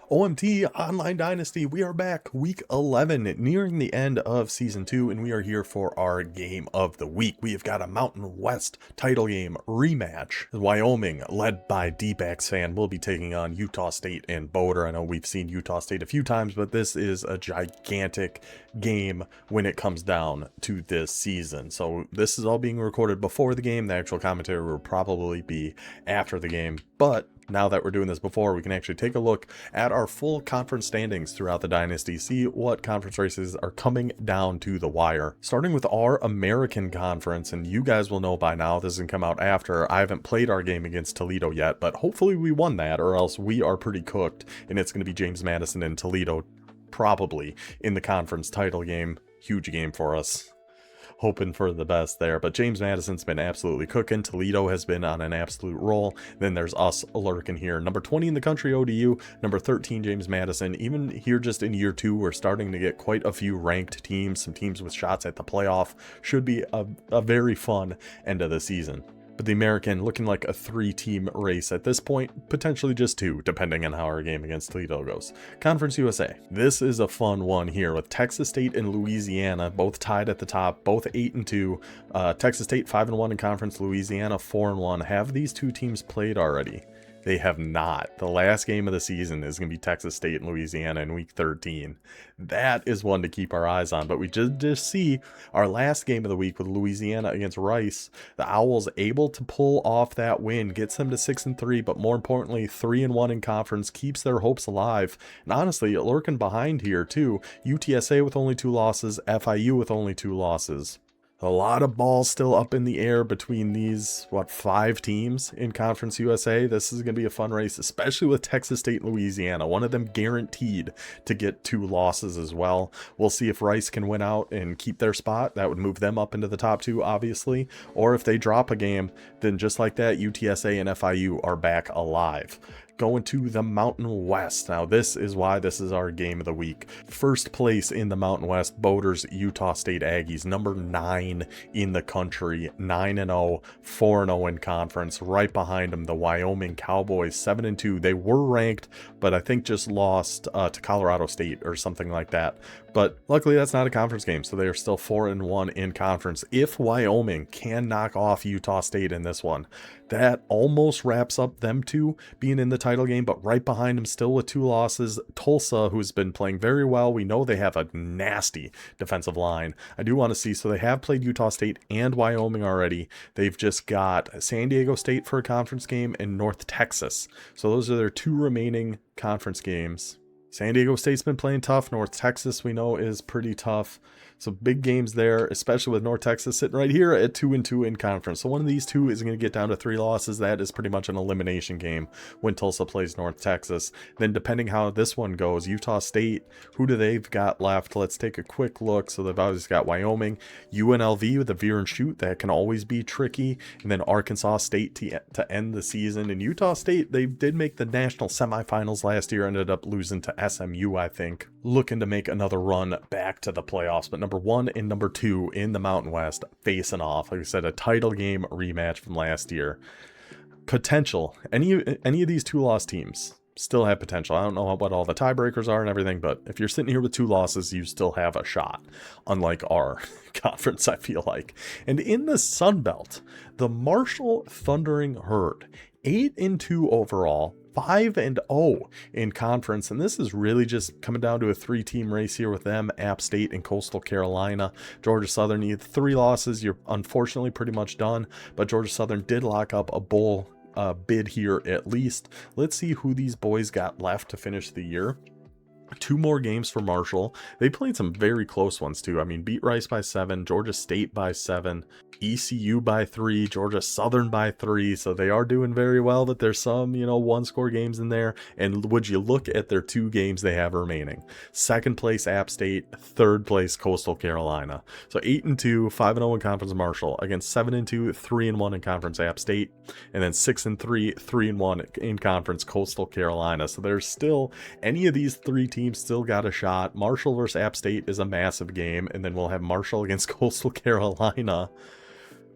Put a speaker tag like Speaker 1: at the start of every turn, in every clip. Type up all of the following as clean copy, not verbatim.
Speaker 1: OMT Online Dynasty, we are back, week 11, nearing the end of season 2, and we are here for our game of the week. We have got a Mountain West title game rematch. Wyoming, led by D-backs fan, will be taking on Utah State and Boulder. I know we've seen Utah State a few times, but this is a gigantic game when it comes down to this season. So this is all being recorded before the game. The actual commentary will probably be after the game, but now that we're doing this before, we can actually take a look at our full conference standings throughout the Dynasty, see what conference races are coming down to the wire. Starting with our American Conference, and you guys will know by now, this doesn't come out after. I haven't played our game against Toledo yet, but hopefully we won that, or else we are pretty cooked, and it's going to be James Madison and Toledo probably in the conference title game. Huge game for us. Hoping for the best there, but James Madison's been absolutely cooking. Toledo has been on an absolute roll. Then there's us lurking here. Number 20 in the country, ODU. Number 13, James Madison. Even here just in year 2, we're starting to get quite a few ranked teams, some teams with shots at the playoff. Should be a very fun end of the season. But the American looking like a 3-team race at this point, potentially just 2, depending on how our game against Toledo goes. Conference USA. This is a fun one here with Texas State and Louisiana, both tied at the top, both 8-2. Texas State 5-1 in conference, Louisiana 4-1. Have these two teams played already? They have not. The last game of the season is going to be Texas State and Louisiana in week 13. That is one to keep our eyes on. But we just see our last game of the week with Louisiana against Rice. The Owls able to pull off that win, gets them to 6-3, but more importantly, 3-1 in conference, keeps their hopes alive. And honestly, lurking behind here too, UTSA with only 2 losses, FIU with only 2 losses. A lot of balls still up in the air between these, 5 teams in Conference USA. This is going to be a fun race, especially with Texas State and Louisiana. One of them guaranteed to get 2 losses as well. We'll see if Rice can win out and keep their spot. That would move them up into the top 2, obviously. Or if they drop a game, then just like that, UTSA and FIU are back alive. Going to the Mountain West. Now this is why this is our game of the week. First place in the Mountain West, Boulder's Utah State Aggies, number 9 in the country, 9-0, 4-0 in conference. Right behind them, the Wyoming Cowboys, 7-2. They were ranked, but I think just lost to Colorado State or something like that. But luckily that's not a conference game, so they are still 4-1 in conference. If Wyoming can knock off Utah State in this one, that almost wraps up them two being in the title game, but right behind them still with 2 losses, Tulsa, who's been playing very well. We know they have a nasty defensive line. I do want to see, so they have played Utah State and Wyoming already. They've just got San Diego State for a conference game and North Texas. So those are their 2 remaining conference games. San Diego State's been playing tough. North Texas, we know, is pretty tough. So big games there, especially with North Texas sitting right here at 2-2 in conference. So one of these two is going to get down to 3 losses. That is pretty much an elimination game when Tulsa plays North Texas. Then depending how this one goes, Utah State, who do they've got left? Let's take a quick look. So they've obviously got Wyoming, UNLV with a veer and shoot. That can always be tricky. And then Arkansas State to end the season. And Utah State, they did make the national semifinals last year, ended up losing to SMU, I think. Looking to make another run back to the playoffs. But number 1 and number 2 in the Mountain West facing off. Like I said, a title game rematch from last year. Potential. Any of these 2-loss teams still have potential. I don't know what all the tiebreakers are and everything, but if you're sitting here with 2 losses, you still have a shot. Unlike our conference, I feel like. And in the Sun Belt, the Marshall Thundering Herd, 8-2 overall, 5-0 in conference, and this is really just coming down to a 3-team race here with them, App State and Coastal Carolina. Georgia Southern, you have 3 losses, you're unfortunately pretty much done, but Georgia Southern did lock up a bowl bid here at least. Let's see who these boys got left to finish the year. 2 more games for Marshall. They played some very close ones too. I mean, beat Rice by 7, Georgia State by 7, ECU by 3, Georgia Southern by 3, so they are doing very well, but there's some, 1-score games in there. And would you look at their 2 games they have remaining? 2nd place App State, 3rd place Coastal Carolina. So 8-2, 5-0 in conference Marshall against 7-2, 3-1 in conference App State, and then 6-3, 3-1 in conference Coastal Carolina. So there's still, any of these 3 teams still got a shot. Marshall versus App State is a massive game, and then we'll have Marshall against Coastal Carolina.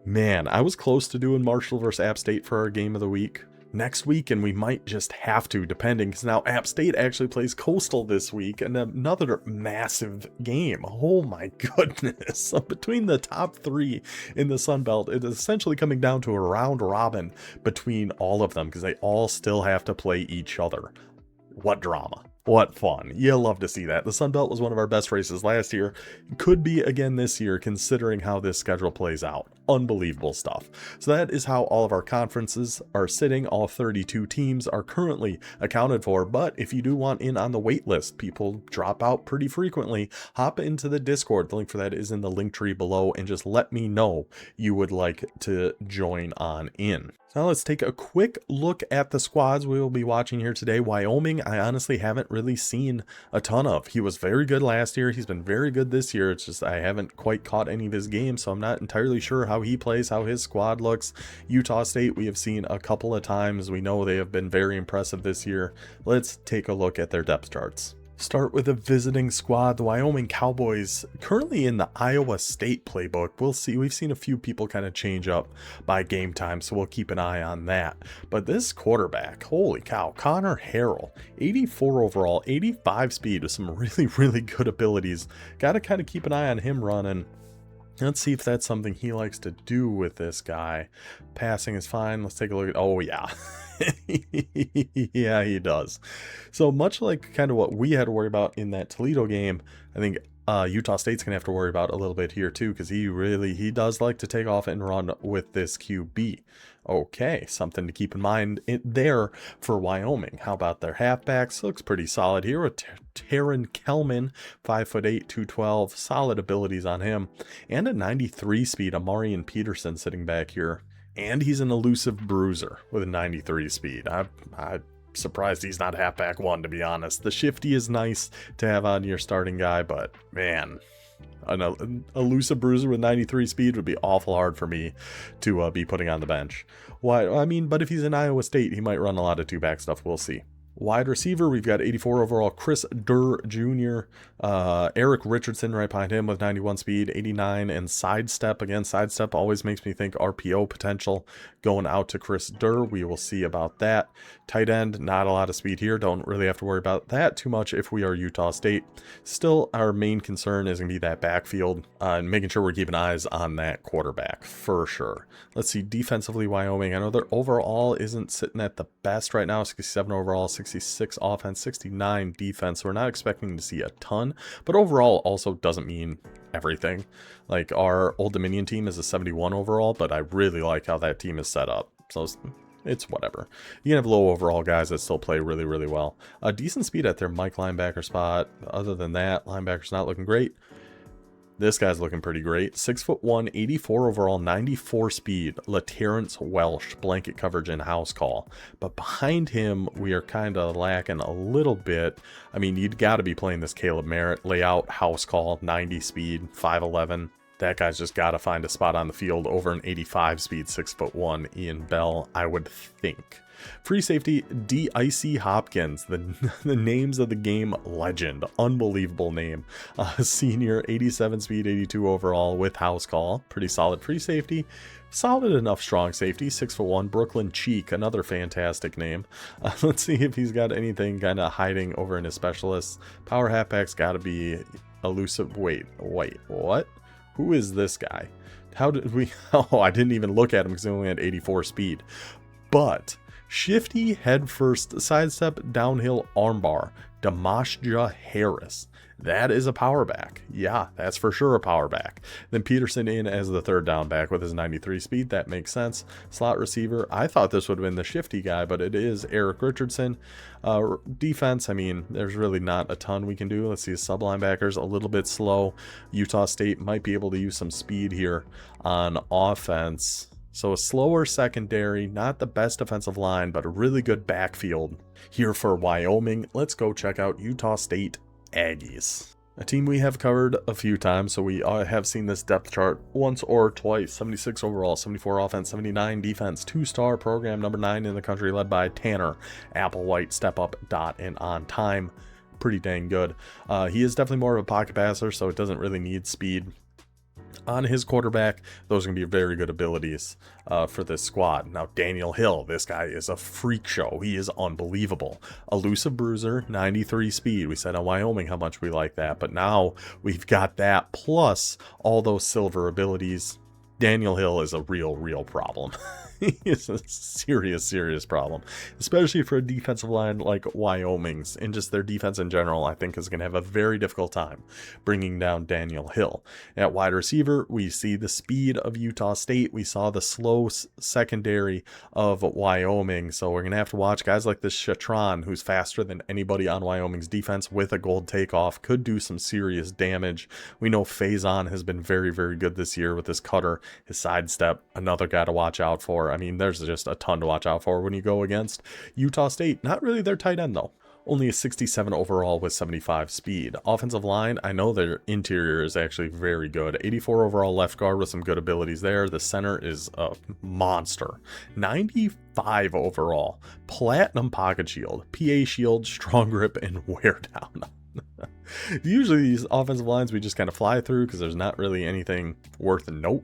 Speaker 1: Man, I was close to doing Marshall versus App State for our game of the week, next week, and we might just have to, depending, because now App State actually plays Coastal this week, and another massive game. Oh my goodness. So between the top 3 in the Sun Belt, it is essentially coming down to a round robin between all of them, because they all still have to play each other. What drama. What fun. You love to see that. The Sun Belt was one of our best races last year. Could be again this year, considering how this schedule plays out. Unbelievable stuff. So that is how all of our conferences are sitting. All 32 teams are currently accounted for. But if you do want in on the wait list, people drop out pretty frequently. Hop into the Discord. The link for that is in the link tree below. And just let me know you would like to join on in. So now let's take a quick look at the squads we will be watching here today. Wyoming, I honestly haven't really seen a ton of. He was very good last year. He's been very good this year. It's just I haven't quite caught any of his games, so I'm not entirely sure how he plays, how his squad looks. Utah State, we have seen a couple of times. We know they have been very impressive this year. Let's take a look at their depth charts. Start with a visiting squad. The Wyoming Cowboys currently in the Iowa State playbook. We'll see. We've seen a few people kind of change up by game time, so we'll keep an eye on that. But this quarterback, holy cow, Connor Harrell, 84 overall, 85 speed with some really good abilities. Got to kind of keep an eye on him running. Let's see if that's something he likes to do with this guy. Passing is fine. Let's take a look at, oh yeah. Yeah, he does. So much like kind of what we had to worry about in that Toledo game, I think Utah State's gonna have to worry about a little bit here too, because he does like to take off and run with this QB. Okay, something to keep in mind there for Wyoming. How about their halfbacks? Looks pretty solid here with Taryn Kelman, 5'8", 212, solid abilities on him, and a 93 speed. Amarian Peterson sitting back here, and he's an elusive bruiser with a 93 speed. I'm surprised he's not halfback 1, to be honest. The shifty is nice to have on your starting guy, but man, an elusive bruiser with 93 speed would be awful hard for me to be putting on the bench. Why? I mean, but if he's in Iowa State, he might run a lot of 2-back stuff. We'll see. Wide receiver, we've got 84 overall, Chris Durr Jr., Eric Richardson right behind him with 91 speed, 89, and sidestep. Again, sidestep always makes me think RPO potential going out to Chris Durr. We will see about that. Tight end, not a lot of speed here. Don't really have to worry about that too much if we are Utah State. Still, our main concern is going to be that backfield and making sure we're keeping eyes on that quarterback for sure. Let's see, defensively, Wyoming. I know their overall isn't sitting at the best right now. 67 overall, 66 offense, 69 defense. So we're not expecting to see a ton, but overall also doesn't mean everything. Like our Old Dominion team is a 71 overall, but I really like how that team is set up. So it's whatever. You can have low overall guys that still play really well. A decent speed at their Mike linebacker spot. Other than that, linebacker's not looking great. This guy's looking pretty great. 6'1", 84 overall, 94 speed. LaTerrence Welsh, blanket coverage and house call. But behind him, we are kind of lacking a little bit. I mean, you'd got to be playing this Caleb Merritt. Layout, house call, 90 speed, 5'11". That guy's just got to find a spot on the field over an 85 speed, 6'1" Ian Bell, I would think. Free safety, D.I.C. Hopkins, the names of the game legend. Unbelievable name. Senior, 87 speed, 82 overall with house call. Pretty solid free safety. Solid enough strong safety, 6'1", Brooklyn Cheek, another fantastic name. Let's see if he's got anything kind of hiding over in his specialists. Power halfback's got to be elusive. Wait, what? Who is this guy? How did we... Oh, I didn't even look at him because he only had 84 speed. But... shifty headfirst sidestep downhill armbar, Damashja Harris. That is a power back. Yeah, that's for sure a power back. Then Peterson in as the third down back with his 93 speed. That makes sense. Slot receiver. I thought this would have been the shifty guy, but it is Eric Richardson. Defense, I mean, there's really not a ton we can do. Let's see, sub linebackers a little bit slow. Utah State might be able to use some speed here on offense. So a slower secondary, not the best defensive line, but a really good backfield here for Wyoming. Let's go check out Utah State Aggies. A team we have covered a few times, so we have seen this depth chart once or twice. 76 overall, 74 offense, 79 defense, 2-star program, number 9 in the country, led by Tanner Applewhite, step up, dot, and on time. Pretty dang good. He is definitely more of a pocket passer, so it doesn't really need speed. on his quarterback. Those are going to be very good abilities for this squad. Now, Daniel Hill, this guy is a freak show. He is unbelievable. Elusive bruiser, 93 speed. We said on Wyoming how much we like that, but now we've got that plus all those silver abilities. Daniel Hill is a real problem. He is a serious problem, especially for a defensive line like Wyoming's, and just their defense in general. I think is going to have a very difficult time bringing down Daniel Hill. At wide receiver, we see the speed of Utah State. We saw the slow secondary of Wyoming, so we're going to have to watch guys like this Shatron, who's faster than anybody on Wyoming's defense with a gold takeoff, could do some serious damage. We know Faison has been very good this year with his cutter, his sidestep, another guy to watch out for. I mean, there's just a ton to watch out for when you go against Utah State. Not really their tight end, though. Only a 67 overall with 75 speed. Offensive line, I know their interior is actually very good. 84 overall left guard with some good abilities there. The center is a monster. 95 overall. Platinum pocket shield, PA shield, strong grip, and wear down. Usually these offensive lines we just kind of fly through because there's not really anything worth a note.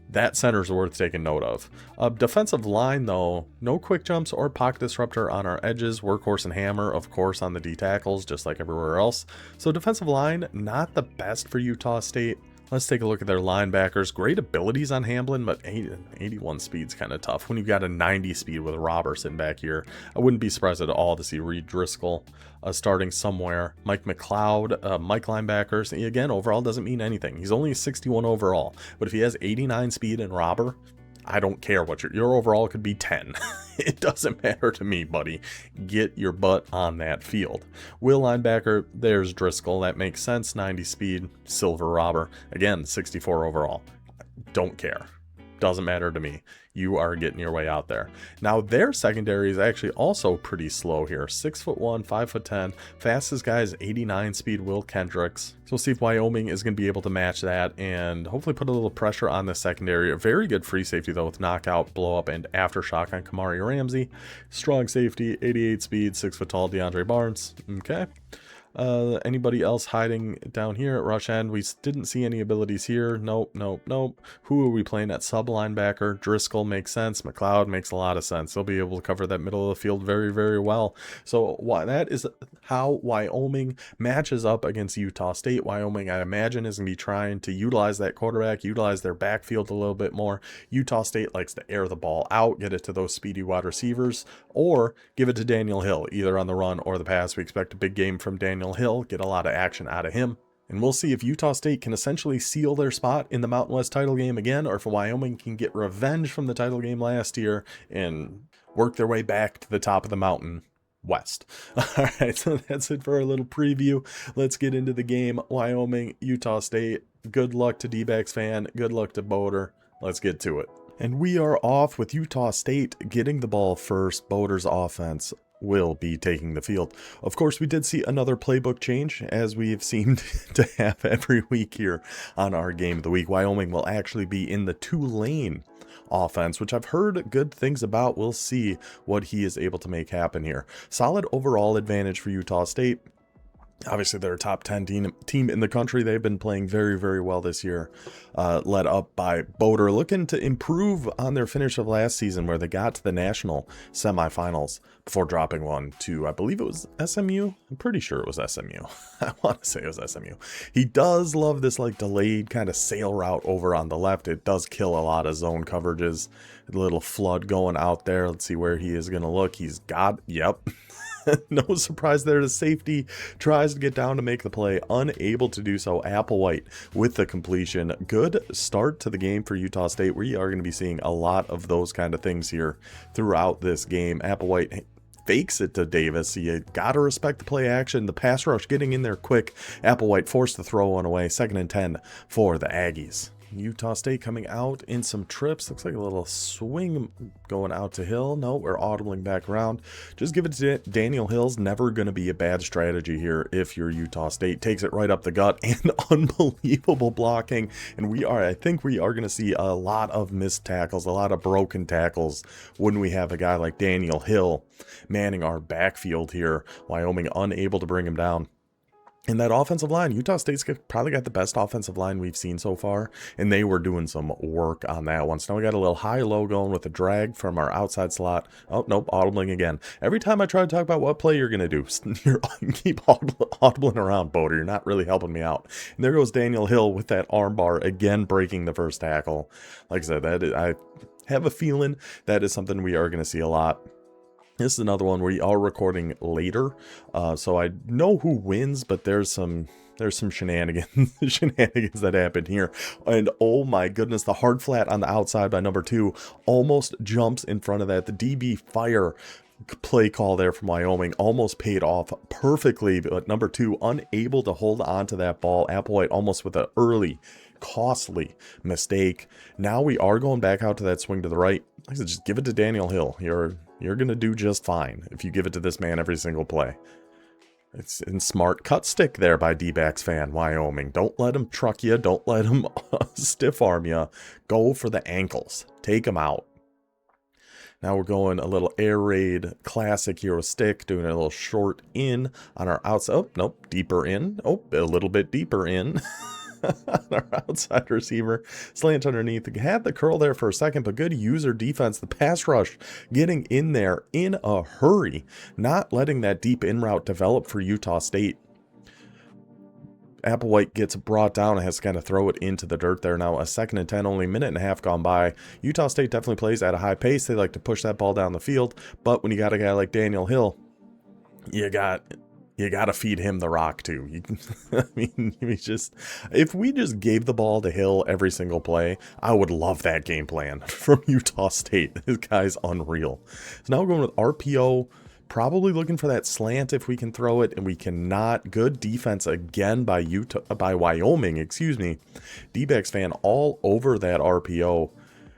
Speaker 1: That center's worth taking note of. Defensive line, though, no quick jumps or pocket disruptor on our edges. Workhorse and hammer, of course, on the D tackles, just like everywhere else. So defensive line, not the best for Utah State. Let's take a look at their linebackers. Great abilities on Hamblin, but 81 speed's kind of tough. When you've got a 90 speed with Robertson back here, I wouldn't be surprised at all to see Reed Driscoll starting somewhere. Mike McLeod, Mike linebackers. Again, overall doesn't mean anything. He's only 61 overall, but if he has 89 speed and robber, I don't care what your overall could be 10. It doesn't matter to me, buddy. Get your butt on that field. Will linebacker, there's Driscoll. That makes sense. 90 speed, silver robber. Again, 64 overall. Don't care. Doesn't matter to me. You are getting your way out there. Now, their secondary is actually also pretty slow here. 6'1", 5'10". Fastest guy is 89 speed, Will Kendricks. So we'll see if Wyoming is going to be able to match that and hopefully put a little pressure on the secondary. A very good free safety, though, with knockout, blow up, and aftershock on Kamari Ramsey. Strong safety, 88 speed, 6 foot tall, DeAndre Barnes. Okay. Anybody else hiding down here at rush end? We didn't see any abilities here. Nope. Who are we playing at sub linebacker? Driscoll makes sense. McLeod makes a lot of sense. They'll be able to cover that middle of the field very well. So that is how Wyoming matches up against Utah State. Wyoming, I imagine, is going to be trying to utilize that quarterback, utilize their backfield a little bit more. Utah State likes to air the ball out, get it to those speedy wide receivers, or give it to Daniel Hill, either on the run or the pass. We expect a big game from Daniel Hill, get a lot of action out of him. And we'll see if Utah State can essentially seal their spot in the Mountain West title game again, or if Wyoming can get revenge from the title game last year and work their way back to the top of the Mountain West. All right, so that's it for our little preview. Let's get into the game. Wyoming, Utah State. Good luck to D-backs fan. Good luck to Boater. Let's get to it. And we are off with Utah State getting the ball first. Boater's offense will be taking the field. Of course, we did see another playbook change, as we've seemed to have every week here on our Game of the Week. Wyoming will actually be in the two-lane offense, which I've heard good things about. We'll see what he is able to make happen here. Solid overall advantage for Utah State. Obviously, they're a top 10 team in the country. They've been playing very well this year, led up by Boater, looking to improve on their finish of last season, where they got to the national semifinals before dropping one to, I believe it was SMU. I'm pretty sure it was SMU. I want to say it was SMU. He does love this like delayed kind of sail route over on the left. It does kill a lot of zone coverages. A little flood going out there. Let's see where he is going to look. He's got, yep. No surprise there. The safety tries to get down to make the play, unable to do so. Applewhite with the completion. Good start to the game for Utah State. We are going to be seeing a lot of those kind of things here throughout this game. Applewhite fakes it to Davis. You gotta respect the play action. The pass rush getting in there quick. Applewhite forced to throw one away. 2nd and 10 for the Aggies. Utah State coming out in some trips. Looks like a little swing going out to Hill. No, we're audibling back around. Just give it to Daniel Hill's never going to be a bad strategy here if you're Utah State. Takes it right up the gut and unbelievable blocking. And I think we are going to see a lot of missed tackles, a lot of broken tackles when we have a guy like Daniel Hill manning our backfield here. Wyoming unable to bring him down. And that offensive line, Utah State's probably got the best offensive line we've seen so far, and they were doing some work on that one. So now we got a little high-low going with a drag from our outside slot. Oh, nope, audibling again. Every time I try to talk about what play you're going to do, you keep audibling around, Boater. You're not really helping me out. And there goes Daniel Hill with that arm bar, again breaking the first tackle. Like I said, I have a feeling that is something we are going to see a lot. This is another one we are recording later, so I know who wins, but there's some shenanigans that happen here. And oh my goodness, the hard flat on the outside by number 2 almost jumps in front of that. The DB fire play call there from Wyoming almost paid off perfectly, but number 2 unable to hold on to that ball. Applewhite almost with an early costly mistake. Now we are going back out to that swing to the right. Like I said, just give it to Daniel Hill. You're going to do just fine if you give it to this man every single play. It's in smart cut stick there by D-backs fan, Wyoming. Don't let him truck you. Don't let him stiff arm you. Go for the ankles. Take him out. Now we're going a little air raid classic here with stick, doing a little short in on our outside. Oh, nope, deeper in. Oh, a little bit deeper in. Our outside receiver slant underneath, had the curl there for a second, but good user defense. The pass rush getting in there in a hurry, not letting that deep in route develop for Utah State. Applewhite gets brought down and has to kind of throw it into the dirt there. Now a 2nd and 10, only a minute and a half gone by. Utah State definitely plays at a high pace. They like to push that ball down the field, but when you got a guy like Daniel Hill, you got to feed him the rock too. I mean, if we just gave the ball to Hill every single play, I would love that game plan from Utah State. This guy's unreal. So now we're going with RPO, probably looking for that slant if we can throw it, and we cannot. Good defense again by Wyoming, excuse me. D-backs fan all over that RPO.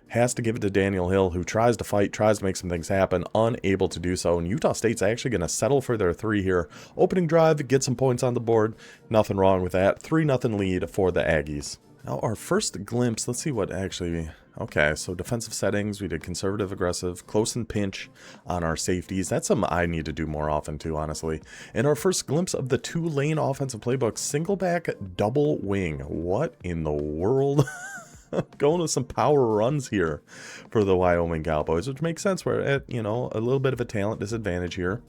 Speaker 1: Has to give it to Daniel Hill, who tries to fight, tries to make some things happen, unable to do so. And Utah State's actually going to settle for their 3 here. Opening drive, get some points on the board. Nothing wrong with that. 3-0 lead for the Aggies. Now our first glimpse, let's see what actually... Okay, so defensive settings, we did conservative, aggressive, close and pinch on our safeties. That's something I need to do more often too, honestly. And our first glimpse of the 2-lane offensive playbook, single back, double wing. What in the world... Going with some power runs here for the Wyoming Cowboys, which makes sense. We're at, a little bit of a talent disadvantage here.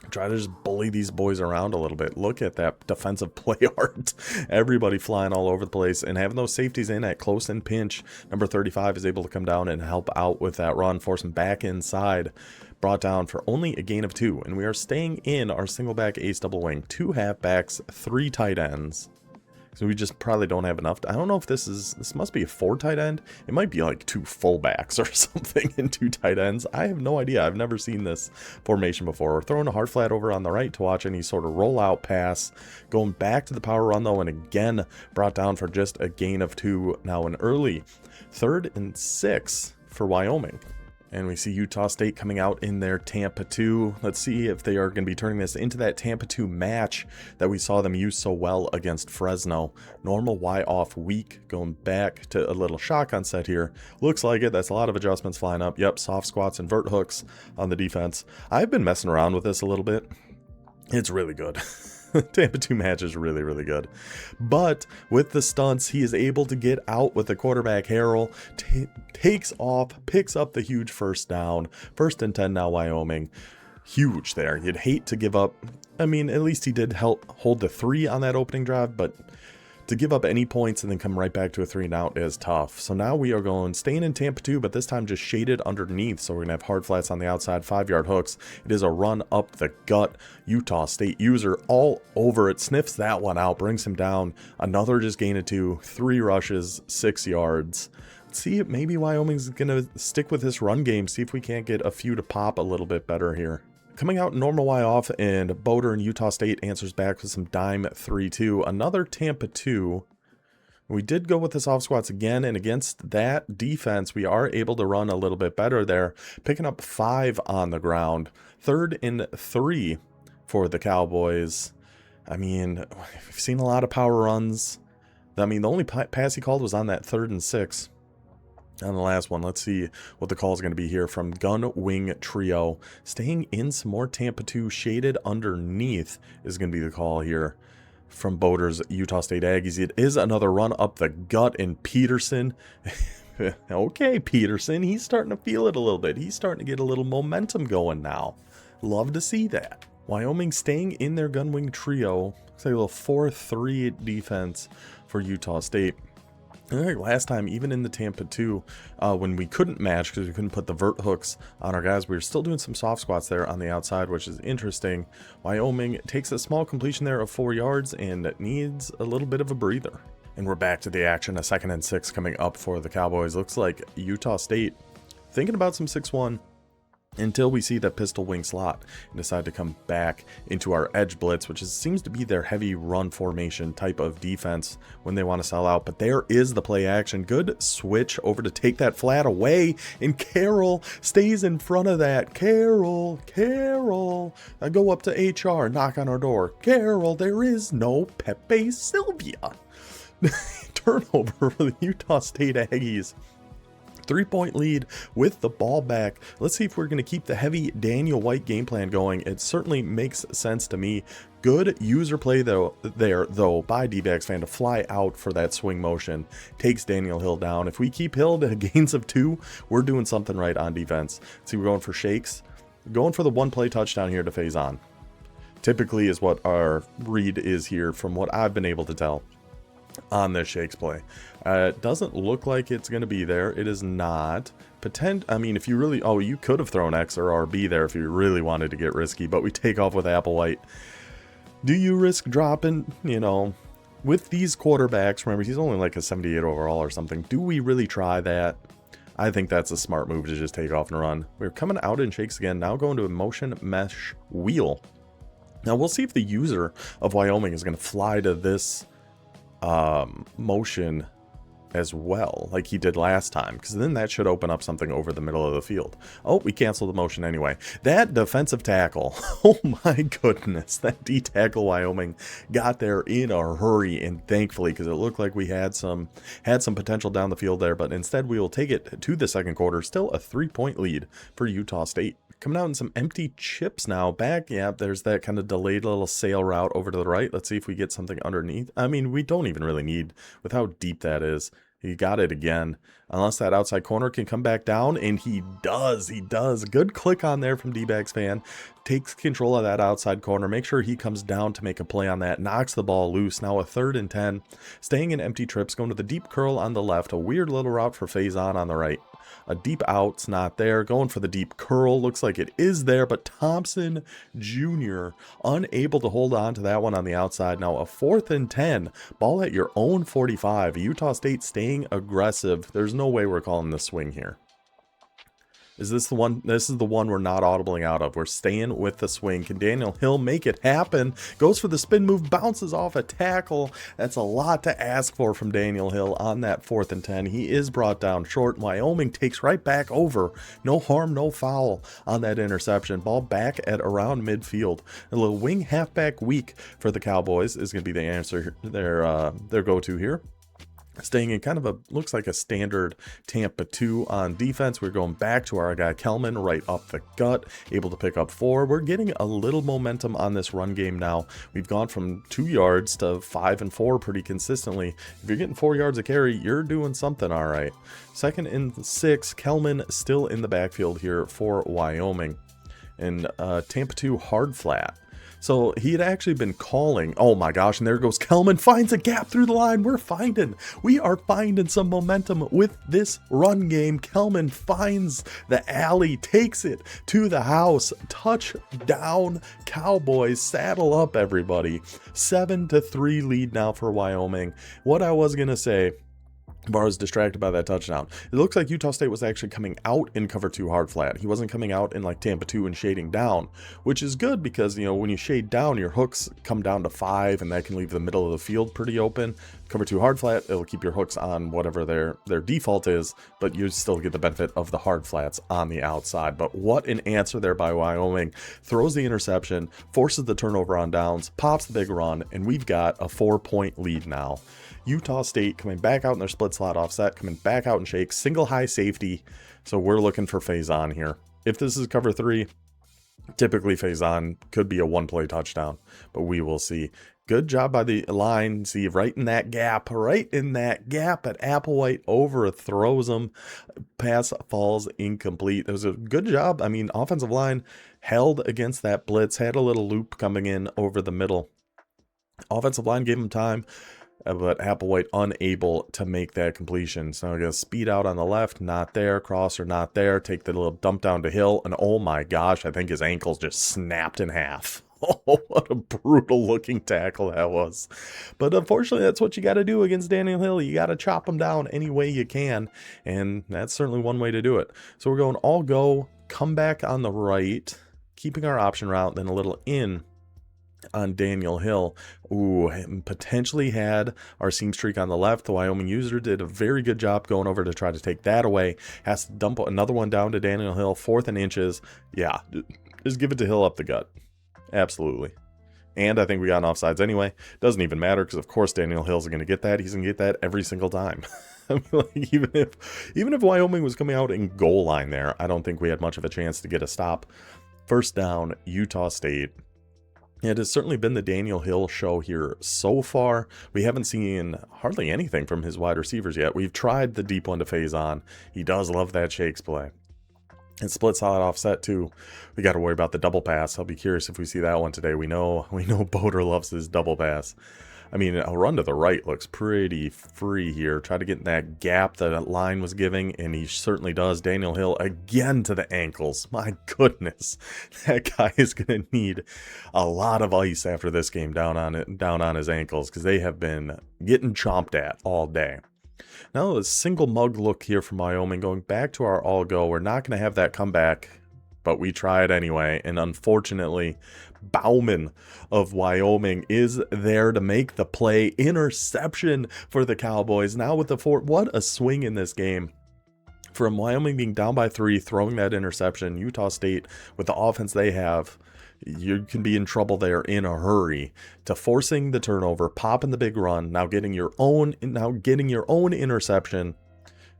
Speaker 1: Try to just bully these boys around a little bit. Look at that defensive play art. Everybody flying all over the place and having those safeties in at close and pinch. Number 35 is able to come down and help out with that run, force them back inside. Brought down for only a gain of 2. And we are staying in our single back ace double wing. 2 halfbacks, 3 tight ends. So we just probably don't have enough. I don't know if this must be a 4 tight end. It might be like 2 fullbacks or something and 2 tight ends. I have no idea. I've never seen this formation before. We're throwing a hard flat over on the right to watch any sort of rollout pass. Going back to the power run though, and again brought down for just a gain of 2. Now an early 3rd and 6 for Wyoming. And we see Utah State coming out in their Tampa 2. Let's see if they are going to be turning this into that Tampa 2 match that we saw them use so well against Fresno. Normal Y off weak, going back to a little shotgun set here. Looks like it. That's a lot of adjustments flying up. Yep, soft squats and vert hooks on the defense. I've been messing around with this a little bit. It's really good. Tampa 2 match is really, really good. But with the stunts, he is able to get out with the quarterback Harrell, takes off, picks up the huge first down. 1st and 10 now, Wyoming. Huge there. You'd hate to give up. I mean, at least he did help hold the 3 on that opening drive, but to give up any points and then come right back to a 3 and out is tough. So now we are staying in Tampa 2, but this time just shaded underneath. So we're going to have hard flats on the outside, 5-yard hooks. It is a run up the gut. Utah State user all over it. Sniffs that one out, brings him down. Another just gain of 2, 3 rushes, 6 yards. Let's see if maybe Wyoming's going to stick with this run game. See if we can't get a few to pop a little bit better here. Coming out normal Y off, and Boater and Utah State answers back with some dime 3-2. Another Tampa 2. We did go with the soft squats again, and against that defense, we are able to run a little bit better there, picking up 5 on the ground. 3rd and 3 for the Cowboys. I mean, we've seen a lot of power runs. I mean, the only pass he called was on that 3rd and 6. On the last one, let's see what the call is going to be here from Gun Wing Trio. Staying in some more Tampa 2, shaded underneath is going to be the call here. from Boater's Utah State Aggies. It is another run up the gut in Peterson. Okay, Peterson, he's starting to feel it a little bit. He's starting to get a little momentum going now. Love to see that. Wyoming staying in their gunwing trio. Looks like a little 4-3 defense for Utah State. Last time, even in the Tampa 2, when we couldn't match because we couldn't put the vert hooks on our guys, we were still doing some soft squats there on the outside, which is interesting. Wyoming takes a small completion there of 4 yards and needs a little bit of a breather. And we're back to the action. A 2nd and 6 coming up for the Cowboys. Looks like Utah State thinking about some 6-1 until we see that pistol wing slot and decide to come back into our edge blitz, which seems to be their heavy run formation type of defense when they want to sell out. But there is the play action. Good switch over to take that flat away, and Carroll stays in front of that. Carroll, I go up to HR, knock on our door. Carroll, there is no Pepe Sylvia. Turnover for the Utah State Aggies. 3-point lead with the ball back. Let's see if we're going to keep the heavy Daniel White game plan going. It certainly makes sense to me. Good user play though by D-backs fan to fly out for that swing motion. Takes Daniel Hill down. If we keep Hill to gains of 2, we're doing something right on defense. See, we're going for shakes. Going for the 1-play touchdown here to phase on. Typically is what our read is here from what I've been able to tell on this shakes play. It doesn't look like it's going to be there. It is not. I mean, if you really... Oh, you could have thrown X or RB there if you really wanted to get risky, but we take off with Applewhite. Do you risk dropping, you know, with these quarterbacks? Remember, he's only like a 78 overall or something. Do we really try that? I think that's a smart move to just take off and run. We're coming out in shakes again. Now going to a motion mesh wheel. Now, we'll see if the user of Wyoming is going to fly to this motion as well, like he did last time, because then that should open up something over the middle of the field. Oh, we canceled the motion anyway. That defensive tackle, oh my goodness, that D tackle Wyoming got there in a hurry, and thankfully, because it looked like we had some potential down the field there, but instead we will take it to the second quarter. Still a 3-point lead for Utah State. Coming out in some empty chips now. Back, yeah, there's that kind of delayed little sail route over to the right. Let's see if we get something underneath. I mean, we don't even really need, with how deep that is. He got it again. Unless that outside corner can come back down, and he does. Good click on there from D-backs fan. Takes control of that outside corner. Make sure he comes down to make a play on that. Knocks the ball loose. Now a 3rd and 10. Staying in empty trips. Going to the deep curl on the left. A weird little route for phase on the right. A deep out's not there. Going for the deep curl. Looks like it is there, but Thompson Jr. unable to hold on to that one on the outside. Now a 4th and 10. Ball at your own 45. Utah State staying aggressive. There's no way we're calling this swing here. Is this the one? This is the one we're not audibling out of. We're staying with the swing. Can Daniel Hill make it happen? Goes for the spin move, bounces off a tackle. That's a lot to ask for from Daniel Hill on that 4th and 10. He is brought down short. Wyoming takes right back over. No harm, no foul on that interception. Ball back at around midfield. A little wing halfback weak for the Cowboys is going to be the answer. Their go-to here. Staying in kind of a, looks like a standard Tampa 2 on defense. We're going back to our guy Kelman right up the gut, able to pick up 4. We're getting a little momentum on this run game now. We've gone from 2 yards to 5 and 4 pretty consistently. If you're getting 4 yards a carry, you're doing something all right. 2nd and 6, Kelman still in the backfield here for Wyoming. And Tampa 2 hard flat. So he had actually been calling. Oh my gosh, and there goes Kelman, finds a gap through the line. We are finding some momentum with this run game. Kelman finds the alley, takes it to the house. Touchdown Cowboys. Saddle up, everybody. 7-3 lead now for Wyoming. What I was going to say, Barr was distracted by that touchdown. It looks like Utah State was actually coming out in cover 2 hard flat. He wasn't coming out in like Tampa 2 and shading down, which is good because, you know, when you shade down, your hooks come down to 5, and that can leave the middle of the field pretty open. Cover 2 hard flat, it'll keep your hooks on whatever their default is, but you still get the benefit of the hard flats on the outside. But what an answer there by Wyoming. Throws the interception, forces the turnover on downs, pops the big run, and we've got a 4-point lead now. Utah State coming back out in their split slot offset, coming back out in shakes, single high safety. So we're looking for phase on here. If this is cover 3, Typically, Faison could be a one-play touchdown, but we will see. Good job by the line. See, right in that gap, but Applewhite overthrows him. Pass falls incomplete. It was a good job. I mean, offensive line held against that blitz, had a little loop coming in over the middle. Offensive line gave him time, but Applewhite unable to make that completion. So we're going to speed out on the left, not there, crosser not there, take the little dump down to Hill, and oh my gosh, I think his ankles just snapped in half. Oh, what a brutal looking tackle that was. But unfortunately, that's what you got to do against Daniel Hill. You got to chop him down any way you can, and that's certainly one way to do it. So we're going all go, come back on the right, keeping our option route, then a little in on Daniel Hill. Ooh, potentially had our seam streak on the left. The Wyoming user did a very good job going over to try to take that away. Has to dump another one down to Daniel Hill, 4th and inches. Yeah, just give it to Hill up the gut. Absolutely. And I think we got an offsides anyway. Doesn't even matter because, of course, Daniel Hill's going to get that. He's going to get that every single time. I mean, like, even if Wyoming was coming out in goal line there, I don't think we had much of a chance to get a stop. First down, Utah State. It has certainly been the Daniel Hill show here so far. We haven't seen hardly anything from his wide receivers yet. We've tried the deep one to Faison. He does love that shakes play. And split solid offset too. We got to worry about the double pass. I'll be curious if we see that one today. We know Boder loves his double pass. I mean, a run to the right looks pretty free here. Try to get in that gap that line was giving, and he certainly does. Daniel Hill again to the ankles. My goodness, that guy is going to need a lot of ice after this game down on his ankles, because they have been getting chomped at all day. Now a single mug look here from Wyoming, going back to our all go. We're not going to have that comeback, but we try it anyway, and unfortunately, Bauman of Wyoming is there to make the play. Interception for the Cowboys. Now with the 4, what a swing in this game. From Wyoming being down by 3, throwing that interception, Utah State, with the offense they have, you can be in trouble there in a hurry, to forcing the turnover, popping the big run, now getting your own interception.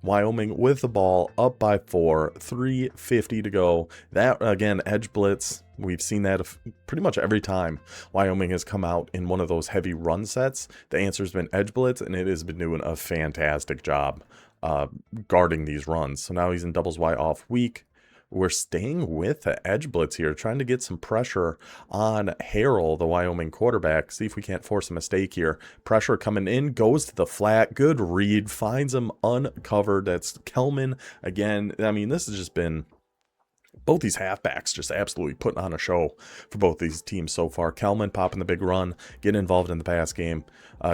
Speaker 1: Wyoming with the ball up by 4, 3:50 to go. That, again, edge blitz. We've seen that pretty much every time Wyoming has come out in one of those heavy run sets. The answer's been edge blitz, and it has been doing a fantastic job guarding these runs. So now he's in doubles Y off weak. We're staying with the edge blitz here, trying to get some pressure on Harrell, the Wyoming quarterback. See if we can't force a mistake here. Pressure coming in, goes to the flat. Good read, finds him uncovered. That's Kelman again. I mean, this has just been both these halfbacks just absolutely putting on a show for both these teams so far. Kelman popping the big run, getting involved in the pass game.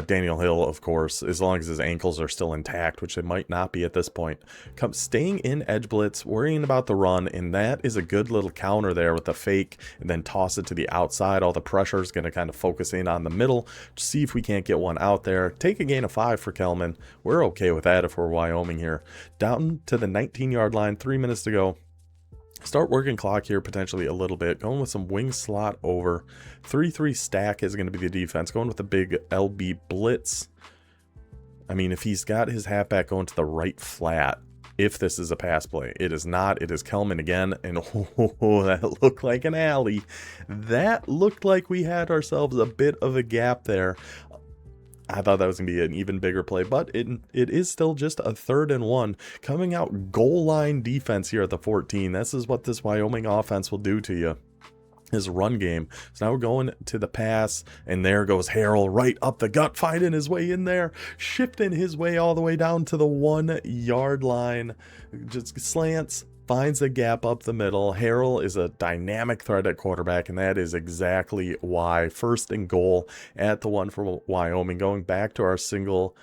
Speaker 1: Daniel Hill, of course, as long as his ankles are still intact, which they might not be at this point, staying in edge blitz, worrying about the run, and that is a good little counter there with the fake, and then toss it to the outside. All the pressure is going to kind of focus in on the middle to see if we can't get one out there. Take a gain of 5 for Kelman. We're okay with that if we're Wyoming here. Down to the 19-yard line, 3 minutes to go. Start working clock here potentially a little bit. Going with some wing slot over. 3-3 stack is going to be the defense. Going with the big LB blitz. I mean, if he's got his halfback going to the right flat, if this is a pass play. It is not. It is Kelman again. And oh, that looked like an alley. That looked like we had ourselves a bit of a gap there. I thought that was going to be an even bigger play, but it is still just a 3rd and 1. Coming out goal line defense here at the 14. This is what this Wyoming offense will do to you. His run game. So now we're going to the pass, and there goes Harrell right up the gut, finding his way in there, shifting his way all the way down to the 1-yard line. Just slants. Finds the gap up the middle. Harrell is a dynamic threat at quarterback, and that is exactly why. 1st and goal at the 1 for Wyoming. Going back to our single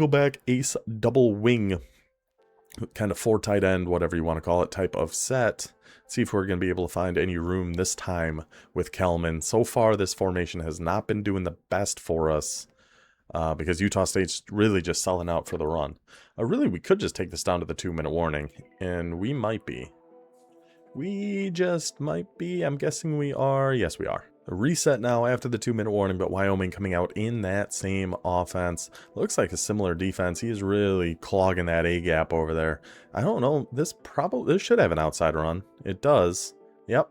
Speaker 1: back ace double wing, kind of 4 tight end, whatever you want to call it, type of set. See if we're going to be able to find any room this time with Kelman. So far, this formation has not been doing the best for us. Because Utah State's really just selling out for the run. Really, we could just take this down to the 2-minute warning, and we might be. We just might be. I'm guessing we are. Yes, we are. A reset now after the 2-minute warning, but Wyoming coming out in that same offense. Looks like a similar defense. He is really clogging that A-gap over there. I don't know. This should have an outside run. It does. Yep.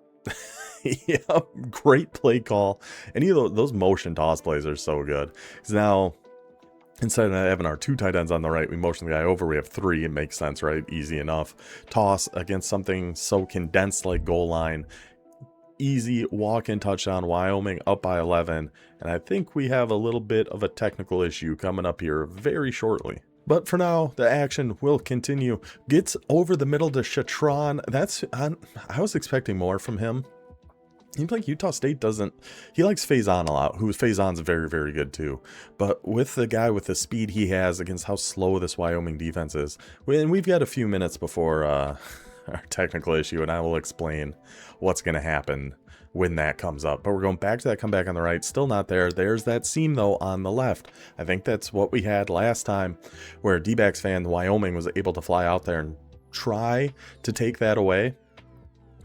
Speaker 1: Yeah, great play call. Any of those motion toss plays are so good. Because now, instead of having our 2 tight ends on the right, we motion the guy over. We have 3. It makes sense, right? Easy enough. Toss against something so condensed like goal line. Easy walk-in touchdown. Wyoming up by 11. And I think we have a little bit of a technical issue coming up here very shortly. But for now, the action will continue. Gets over the middle to Chatron. I was expecting more from him. Seems like Utah State doesn't... He likes Faison a lot, who Faison's very, very good too. But with the guy with the speed he has against how slow this Wyoming defense is, and we've got a few minutes before our technical issue, and I will explain what's going to happen when that comes up. But we're going back to that comeback on the right. Still not there. There's that seam, though, on the left. I think that's what we had last time, where a D-backs fan, Wyoming, was able to fly out there and try to take that away.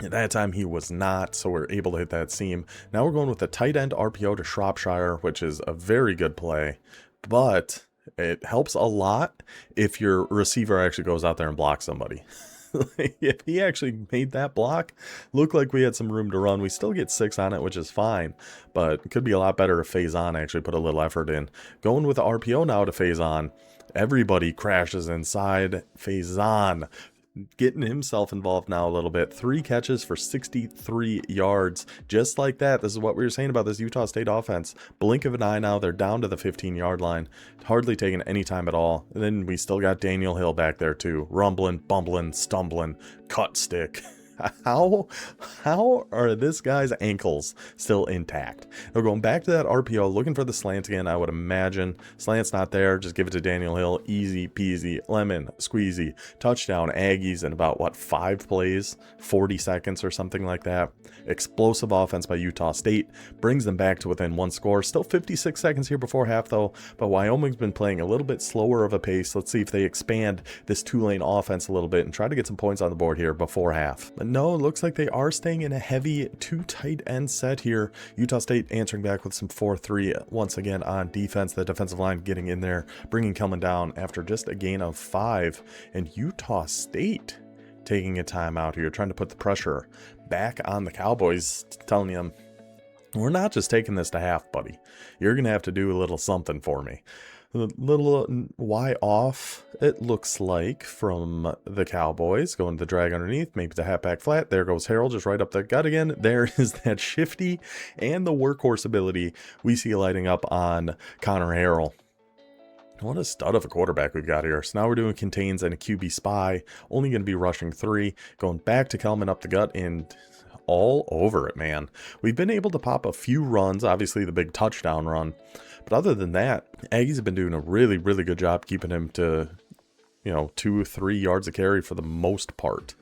Speaker 1: At that time, he was not, so we're able to hit that seam. Now we're going with a tight end RPO to Shropshire, which is a very good play, but it helps a lot if your receiver actually goes out there and blocks somebody. If he actually made that block, looked like we had some room to run. We still get 6 on it, which is fine, but it could be a lot better if Faison actually put a little effort in. Going with the RPO now to Faison. Everybody crashes inside. Faison getting himself involved now a little bit. 3 catches for 63 yards. Just like that. This is what we were saying about this Utah State offense. Blink of an eye now, they're down to the 15-yard line. Hardly taking any time at all. And then we still got Daniel Hill back there too. Rumbling, bumbling, stumbling, cut stick. How are this guy's ankles still intact? We're going back to that RPO, looking for the slant again, I would imagine. Slant's not there. Just give it to Daniel Hill. Easy peasy, lemon squeezy. Touchdown Aggies in about, what, 5 plays? 40 seconds or something like that. Explosive offense by Utah State. Brings them back to within 1 score. Still 56 seconds here before half, though. But Wyoming's been playing a little bit slower of a pace. Let's see if they expand this 2-lane offense a little bit and try to get some points on the board here before half. But no, it looks like they are staying in a heavy 2 tight end set here. Utah State answering back with some 4-3 once again on defense. The defensive line getting in there, bringing Kelman down after just a gain of 5. And Utah State taking a timeout here, trying to put the pressure back on the Cowboys, telling them, we're not just taking this to half, buddy. You're going to have to do a little something for me. A little Y off, it looks like, from the Cowboys. Going to the drag underneath, maybe the halfback flat. There goes Harold, just right up the gut again. There is that shifty and the workhorse ability we see lighting up on Connor Harrell. What a stud of a quarterback we've got here. So now we're doing contains and a QB spy. Only going to be rushing 3. Going back to Kelman up the gut and all over it, man. We've been able to pop a few runs. Obviously the big touchdown run. But other than that, Aggies have been doing a really, really good job keeping him to, 2-3 yards a carry for the most part.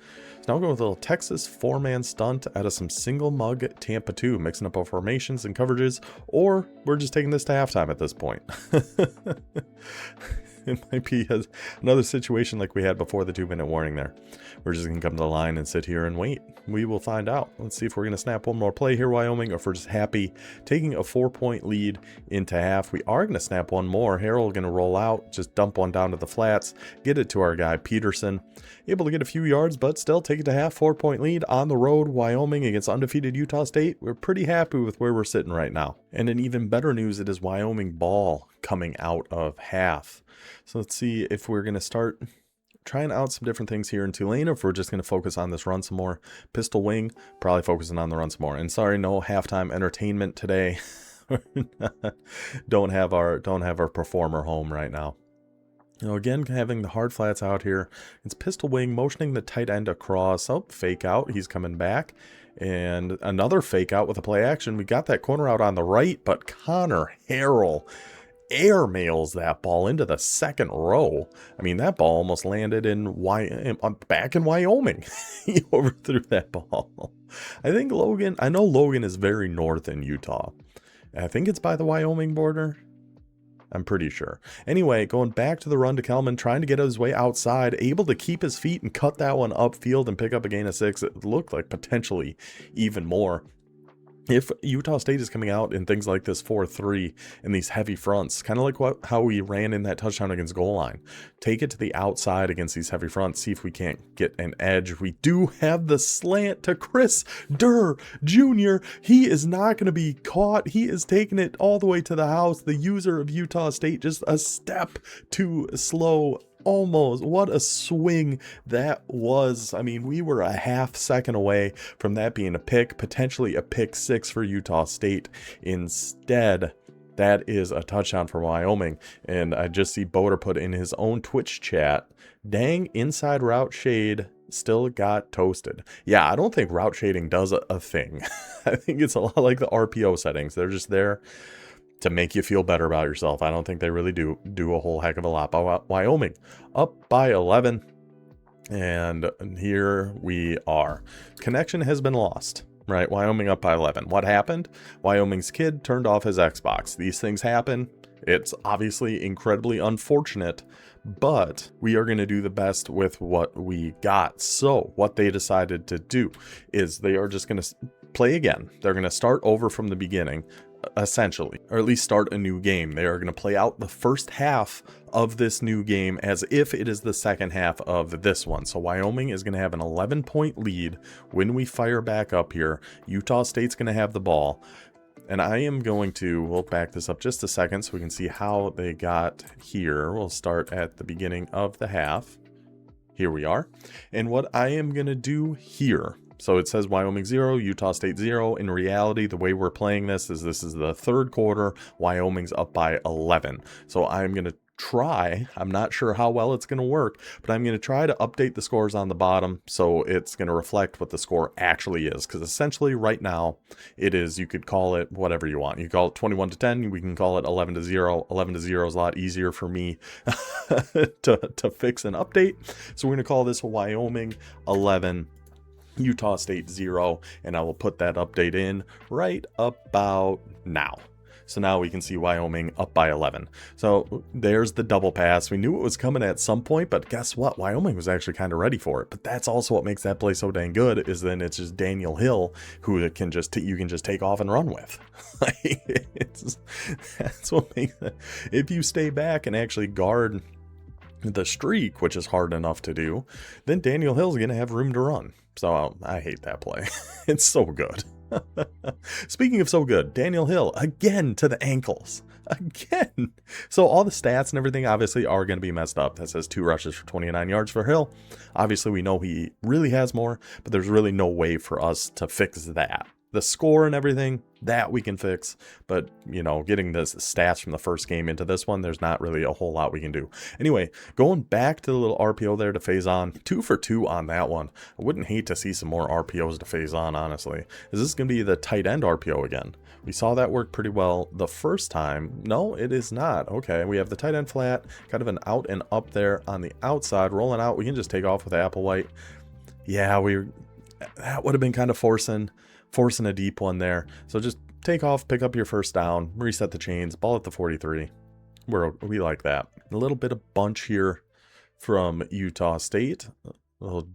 Speaker 1: So now we're going with a little Texas 4-man stunt out of some single mug Tampa 2, mixing up our formations and coverages, or we're just taking this to halftime at this point. It might be another situation like we had before the 2-minute warning there. We're just going to come to the line and sit here and wait. We will find out. Let's see if we're going to snap one more play here, Wyoming, or if we're just happy taking a 4-point lead into half. We are going to snap one more. Harold going to roll out, just dump one down to the flats, get it to our guy Peterson. Able to get a few yards, but still take it to half. 4-point lead on the road, Wyoming against undefeated Utah State. We're pretty happy with where we're sitting right now. And in even better news, it is Wyoming ball coming out of half. So let's see if we're going to start trying out some different things here in Tulane, or if we're just going to focus on this run some more. Pistol wing, probably focusing on the run some more. And sorry, no halftime entertainment today. don't have our performer home right now. Again, having the hard flats out here. It's pistol wing, motioning the tight end across. Oh, fake out. He's coming back. And another fake out with a play action. We got that corner out on the right, but Connor Harrell air mails that ball into the second row. I mean, that ball almost landed back in Wyoming. He overthrew that ball. I know Logan is very north in Utah. I think it's by the Wyoming border. I'm pretty sure. Anyway, going back to the run to Kelman, trying to get his way outside, able to keep his feet and cut that one upfield and pick up a gain of 6. It looked like potentially even more. if Utah State is coming out in things like this 4-3 and these heavy fronts, kind of like how we ran in that touchdown against goal line, take it to the outside against these heavy fronts, see if we can't get an edge. We do have the slant to Chris Durr Jr. He is not going to be caught. He is taking it all the way to the house. The user of Utah State just a step too slow. Almost. What a swing that was. I mean, we were a half second away from that being a pick, potentially a pick six for Utah State. Instead, that is a touchdown for Wyoming. And I just see Boder put in his own Twitch chat, dang, inside route shade still got toasted. Yeah, I don't think route shading does a thing. I think it's a lot like the RPO settings. They're just there to make you feel better about yourself. I don't think they really do a whole heck of a lot. But Wyoming up by 11. And here we are. Connection has been lost, right? Wyoming up by 11. What happened? Wyoming's kid turned off his Xbox. These things happen. It's obviously incredibly unfortunate, but we are going to do the best with what we got. So what they decided to do is they are just going to play again. They're going to start over from the beginning, essentially, or at least start a new game. They are going to play out the first half of this new game as if it is the second half of this one. So Wyoming is going to have an 11-point lead when we fire back up here. Utah State's going to have the ball. And I am going to, we'll back this up just a second so we can see how they got here. We'll start at the beginning of the half. Here we are. And what I am going to do here, so it says Wyoming 0, Utah State 0. In reality, the way we're playing this is the third quarter. Wyoming's up by 11. So I'm going to try, I'm not sure how well it's going to work, but I'm going to try to update the scores on the bottom so it's going to reflect what the score actually is. Because essentially right now it is, you could call it whatever you want. You call it 21-10. We can call it 11-0. 11-0 is a lot easier for me to fix and update. So we're going to call this Wyoming 11. Utah State 0, and I will put that update in right about now. So now we can see Wyoming up by 11. So there's the double pass. We knew it was coming at some point, but guess what? Wyoming was actually kind of ready for it. But that's also what makes that play so dang good, is then it's just Daniel Hill who you can just take off and run with. That's what makes it. If you stay back and actually guard the streak, which is hard enough to do, then Daniel Hill's going to have room to run. So I hate that play. It's so good. Speaking of so good, Daniel Hill again to the ankles. Again. So all the stats and everything obviously are going to be messed up. That says 2 rushes for 29 yards for Hill. Obviously we know he really has more, but there's really no way for us to fix that. The score and everything, that we can fix. But, you know, getting the stats from the first game into this one, there's not really a whole lot we can do. Anyway, going back to the little RPO there to phase on. 2 for 2 on that one. I wouldn't hate to see some more RPOs to phase on, honestly. Is this going to be the tight end RPO again? We saw that work pretty well the first time. No, it is not. Okay, we have the tight end flat, kind of an out and up there on the outside. Rolling out, we can just take off with Applewhite. Yeah, that would have been kind of forcing a deep one there. So just take off, pick up your first down, reset the chains, ball at the 43. We like that. A little bit of bunch here from Utah State. A little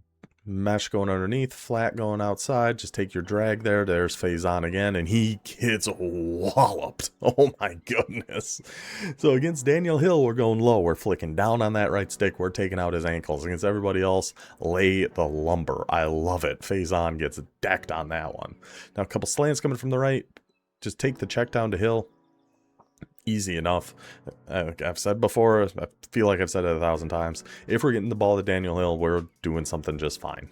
Speaker 1: mesh going underneath, flat going outside. Just take your drag there. There's phase on again, and he gets walloped. Oh my goodness. So against Daniel Hill, we're going low. We're flicking down on that right stick. We're taking out his ankles. Against everybody else, lay the lumber. I love it. Phase on gets decked on that one. Now a couple slants coming from the right. Just take the check down to Hill. Easy enough. I've said before, I feel like I've said it 1,000 times. If we're getting the ball to Daniel Hill, we're doing something just fine.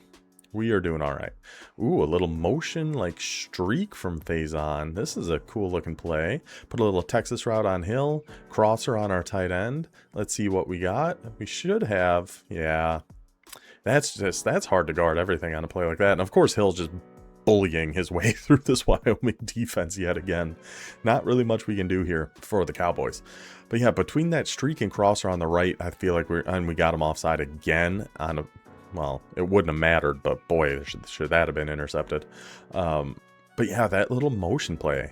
Speaker 1: We are doing all right. Ooh, a little motion like streak from phase on. This is a cool looking play. Put a little Texas route on Hill. Crosser on our tight end. Let's see what we got. We should have, yeah. That's hard to guard everything on a play like that. And of course, Hill's just bullying his way through this Wyoming defense yet again. Not really much we can do here for the Cowboys. But yeah, between that streak and crosser on the right, I feel like we got him offside again on a, well, it wouldn't have mattered, but boy, should that have been intercepted. But yeah, that little motion play.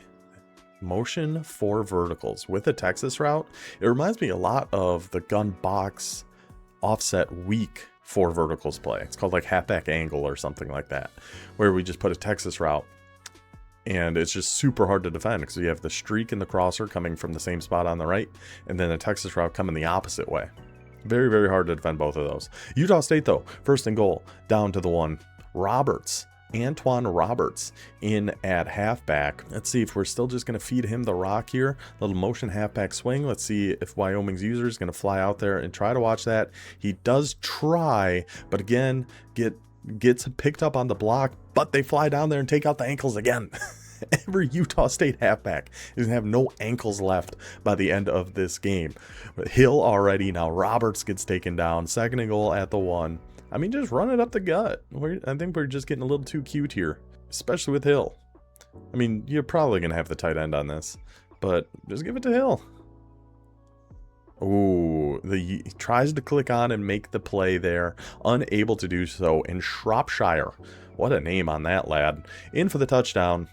Speaker 1: Motion for verticals with a Texas route. It reminds me a lot of the gun box offset weak for verticals play. It's called like halfback angle or something like that, where we just put a Texas route And it's just super hard to defend because you have the streak and the crosser coming from the same spot on the right, and then the Texas route coming the opposite way. Very, very hard to defend both of those. Utah State, though, first and goal, down to the one. Roberts, Antoine Roberts in at halfback. Let's see if we're still just going to feed him the rock here. Little motion halfback swing. Let's see if Wyoming's user is going to fly out there and try to watch that. He does try, but again, gets picked up on the block, but they fly down there and take out the ankles again. Every Utah State halfback is going to have no ankles left by the end of this game. But Hill already, now Roberts gets taken down. Second and goal at the one. I mean, just run it up the gut. I think we're just getting a little too cute here, especially with Hill. I mean, you're probably going to have the tight end on this, but just give it to Hill. Ooh, he tries to click on and make the play there, unable to do so. And Shropshire, what a name on that lad, in for the touchdown.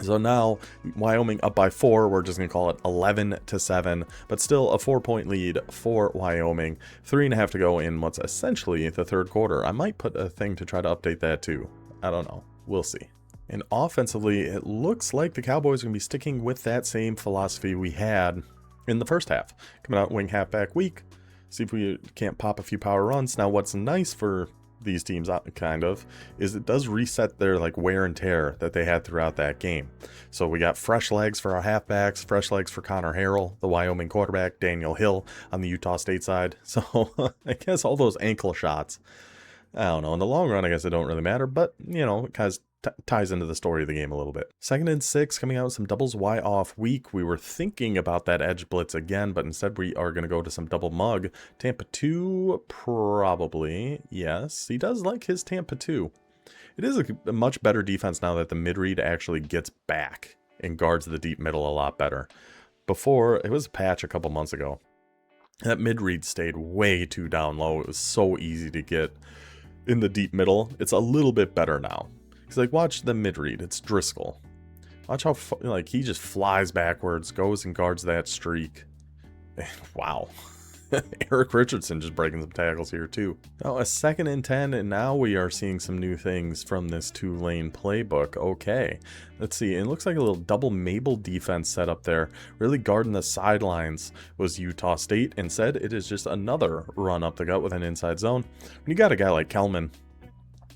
Speaker 1: So now Wyoming up by 4. We're just going to call it 11-7, but still a 4-point lead for Wyoming. 3.5 to go in what's essentially the third quarter. I might put a thing to try to update that too. I don't know. We'll see. And offensively, it looks like the Cowboys are going to be sticking with that same philosophy we had in the first half. Coming out wing halfback weak. See if we can't pop a few power runs. Now what's nice for these teams kind of is it does reset their like wear and tear that they had throughout that game. So we got fresh legs for our halfbacks, fresh legs for Connor Harrell, the Wyoming quarterback, Daniel Hill on the Utah State side. So I guess all those ankle shots, I don't know, in the long run I guess it don't really matter, but you know, it kind of ties into the story of the game a little bit. 2nd and 6, coming out with some doubles Y off weak. We were thinking about that edge blitz again, but instead we are going to go to some double mug. Tampa 2, probably. Yes, he does like his Tampa 2. It is a much better defense now that the mid-read actually gets back and guards the deep middle a lot better. Before, it was a patch a couple months ago. That mid-read stayed way too down low. It was so easy to get in the deep middle. It's a little bit better now. He's like, watch the mid-read. It's Driscoll. Watch how, like, he just flies backwards, goes and guards that streak. Wow. Eric Richardson just breaking some tackles here, too. Now, a 2nd and 10, and now we are seeing some new things from this 2-lane playbook. Okay. Let's see. It looks like a little double Mabel defense set up there. Really guarding the sidelines was Utah State. Instead, it is just another run up the gut with an inside zone. When you got a guy like Kelman,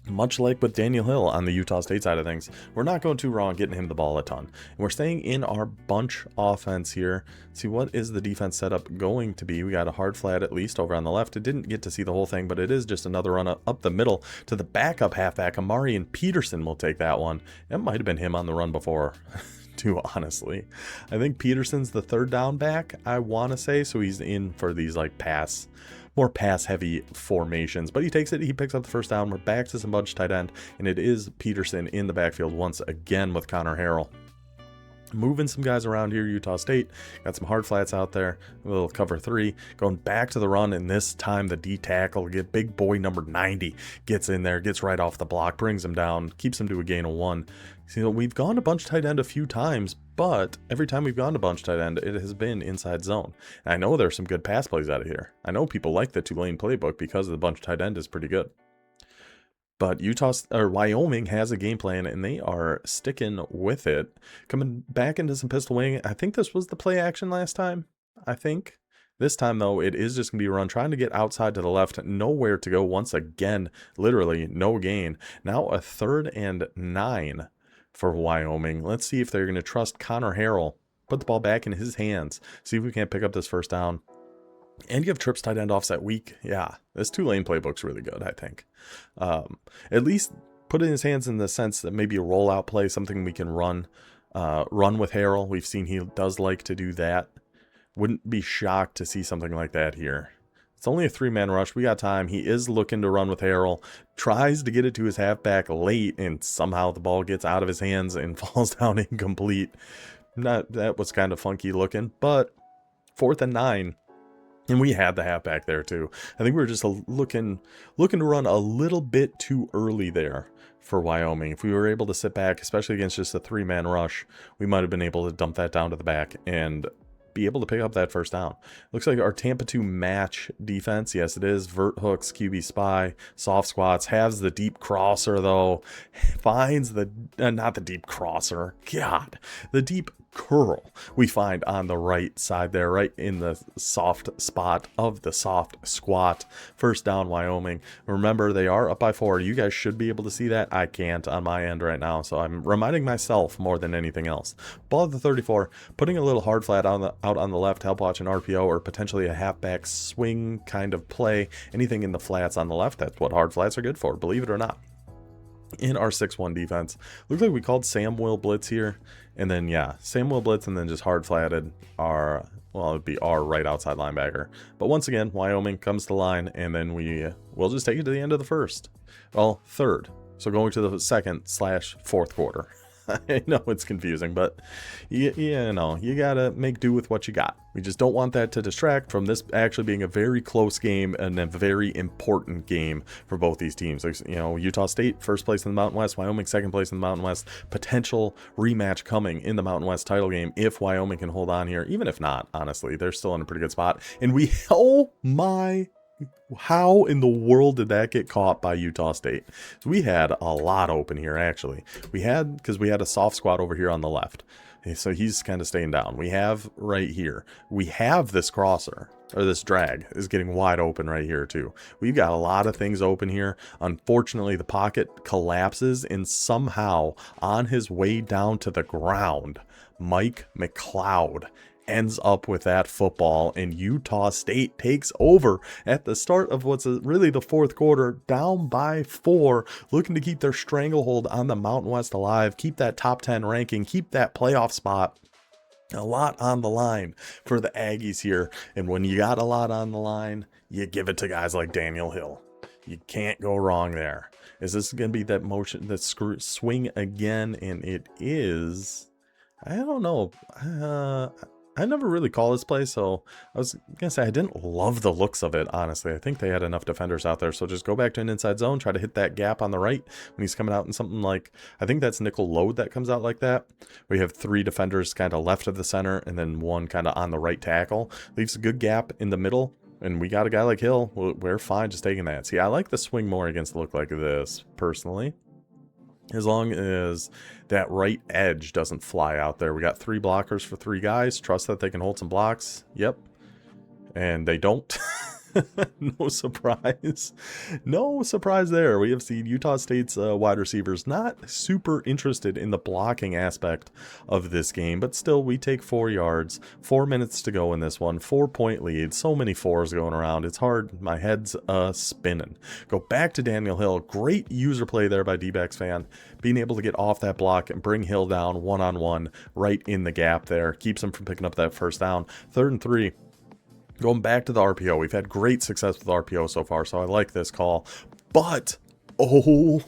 Speaker 1: much like with Daniel Hill on the Utah State side of things, we're not going too wrong getting him the ball a ton. And we're staying in our bunch offense here. See, what is the defense setup going to be? We got a hard flat at least over on the left. I didn't get to see the whole thing, but it is just another run up the middle to the backup halfback. Amarian Peterson will take that one. It might have been him on the run before, too, honestly. I think Peterson's the 3rd down back, I want to say, so he's in for these like more pass-heavy formations, but he takes it, he picks up the 1st down. We're back to some bunch tight end, and it is Peterson in the backfield once again with Connor Harrell. Moving some guys around here, Utah State. Got some hard flats out there, a little cover 3. Going back to the run, and this time the D-tackle, get big boy number 90, gets in there, gets right off the block, brings him down, keeps him to a gain of 1. So we've gone to bunch tight end a few times, but every time we've gone to bunch tight end, it has been inside zone. And I know there's some good pass plays out of here. I know people like the 2-lane playbook because the bunch tight end is pretty good. But Wyoming has a game plan, and they are sticking with it. Coming back into some pistol wing. I think this was the play action last time. I think. This time, though, it is just going to be a run, trying to get outside to the left. Nowhere to go once again. Literally no gain. Now a 3rd and 9 for Wyoming. Let's see if they're going to trust Connor Harrell. Put the ball back in his hands. See if we can't pick up this 1st down. And give trips tight end offset weak. Yeah, this 2-lane playbook's really good, I think. At least put it in his hands in the sense that maybe a rollout play, something we can run with Harrell. We've seen he does like to do that. Wouldn't be shocked to see something like that here. It's only a 3-man rush. We got time. He is looking to run with Harrell. Tries to get it to his halfback late, and somehow the ball gets out of his hands and falls down incomplete. That was kind of funky looking, but 4th and 9. And we had the halfback there too. I think we were just looking to run a little bit too early there for Wyoming. If we were able to sit back, especially against just a 3-man rush, we might have been able to dump that down to the back and be able to pick up that first down. Looks like our Tampa 2 match defense. Yes, it is. Vert hooks, QB spy, soft squats. Has the deep crosser, though. Finds the, not the deep crosser. God, the deep curl we find on the right side there, right in the soft spot of the soft squat. First down, Wyoming. Remember, they are up by 4. You guys should be able to see that. I can't on my end right now, so I'm reminding myself more than anything else. Ball at the 34, putting a little hard flat out on the left, help watch an RPO or potentially a halfback swing kind of play. Anything in the flats on the left, that's what hard flats are good for, believe it or not. In our 6-1 defense, looks like we called Sam Will blitz here, and then yeah, Sam Will blitz, and then just hard flatted our, well, it would be our right outside linebacker. But once again, Wyoming comes to line, and then we'll just take it to the end of the first, well, third. So going to the second/4th quarter. I know it's confusing, but you know, you gotta make do with what you got. We just don't want that to distract from this actually being a very close game and a very important game for both these teams. Like, you know, Utah State first place in the Mountain West, Wyoming second place in the Mountain West. Potential rematch coming in the Mountain West title game if Wyoming can hold on here. Even if not, honestly, they're still in a pretty good spot. And we, oh my, how in the world did that get caught by Utah State? So we had a lot open here, actually. Because we had a soft squat over here on the left. So he's kind of staying down. We have right here. We have this crosser, or this drag, is getting wide open right here too. We've got a lot of things open here. Unfortunately, the pocket collapses, and somehow on his way down to the ground, Mike McLeod ends up with that football, and Utah State takes over at the start of what's really the 4th quarter, down by 4, looking to keep their stranglehold on the Mountain West alive, keep that top 10 ranking, keep that playoff spot. A lot on the line for the Aggies here, and when you got a lot on the line, you give it to guys like Daniel Hill. You can't go wrong there. Is this going to be that motion, that swing again? And it is, I don't know. I never really call this play, so I was going to say I didn't love the looks of it, honestly. I think they had enough defenders out there, so just go back to an inside zone, try to hit that gap on the right when he's coming out in something like, I think that's nickel load that comes out like that. We have 3 defenders kind of left of the center, and then 1 kind of on the right tackle. Leaves a good gap in the middle, and we got a guy like Hill. We're fine just taking that. See, I like the swing more against a look like this, personally. As long as that right edge doesn't fly out there. We got 3 blockers for 3 guys. Trust that they can hold some blocks. Yep. And they don't. No surprise. No surprise there. We have seen Utah State's wide receivers not super interested in the blocking aspect of this game, but still we take 4 yards, 4 minutes to go in this one, 4-point lead. So many 4s going around. It's hard. My head's spinning. Go back to Daniel Hill. Great user play there by D-backs fan. Being able to get off that block and bring Hill down one-on-one right in the gap there. Keeps him from picking up that first down. 3rd and 3. Going back to the RPO, we've had great success with RPO so far, so I like this call. But, oh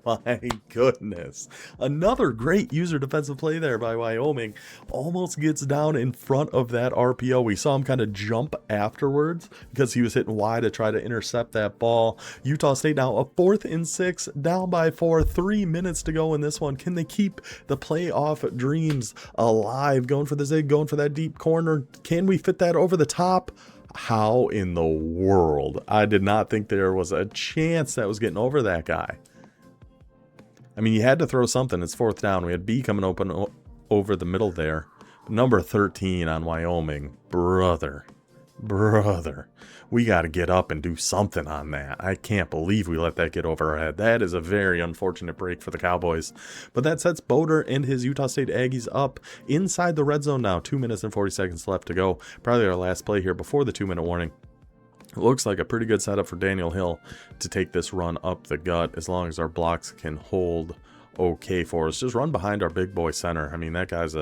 Speaker 1: my goodness. Another great user defensive play there by Wyoming. Almost gets down in front of that RPO. We saw him kind of jump afterwards because he was hitting wide to try to intercept that ball. Utah State now a 4th and 6, down by 4, 3 minutes to go in this one. Can they keep the playoff dreams alive? Going for the zig, going for that deep corner. Can we fit that over the top? How in the world? I did not think there was a chance that was getting over that guy. I mean, you had to throw something. It's 4th down. We had B coming open over the middle there. Number 13 on Wyoming. Brother. We got to get up and do something on that. I can't believe we let that get over our head. That is a very unfortunate break for the Cowboys. But that sets Boder and his Utah State Aggies up inside the red zone now. 2 minutes and 40 seconds left to go. Probably our last play here before the 2-minute warning. It looks like a pretty good setup for Daniel Hill to take this run up the gut as long as our blocks can hold okay for us. Just run behind our big boy center. I mean, that guy's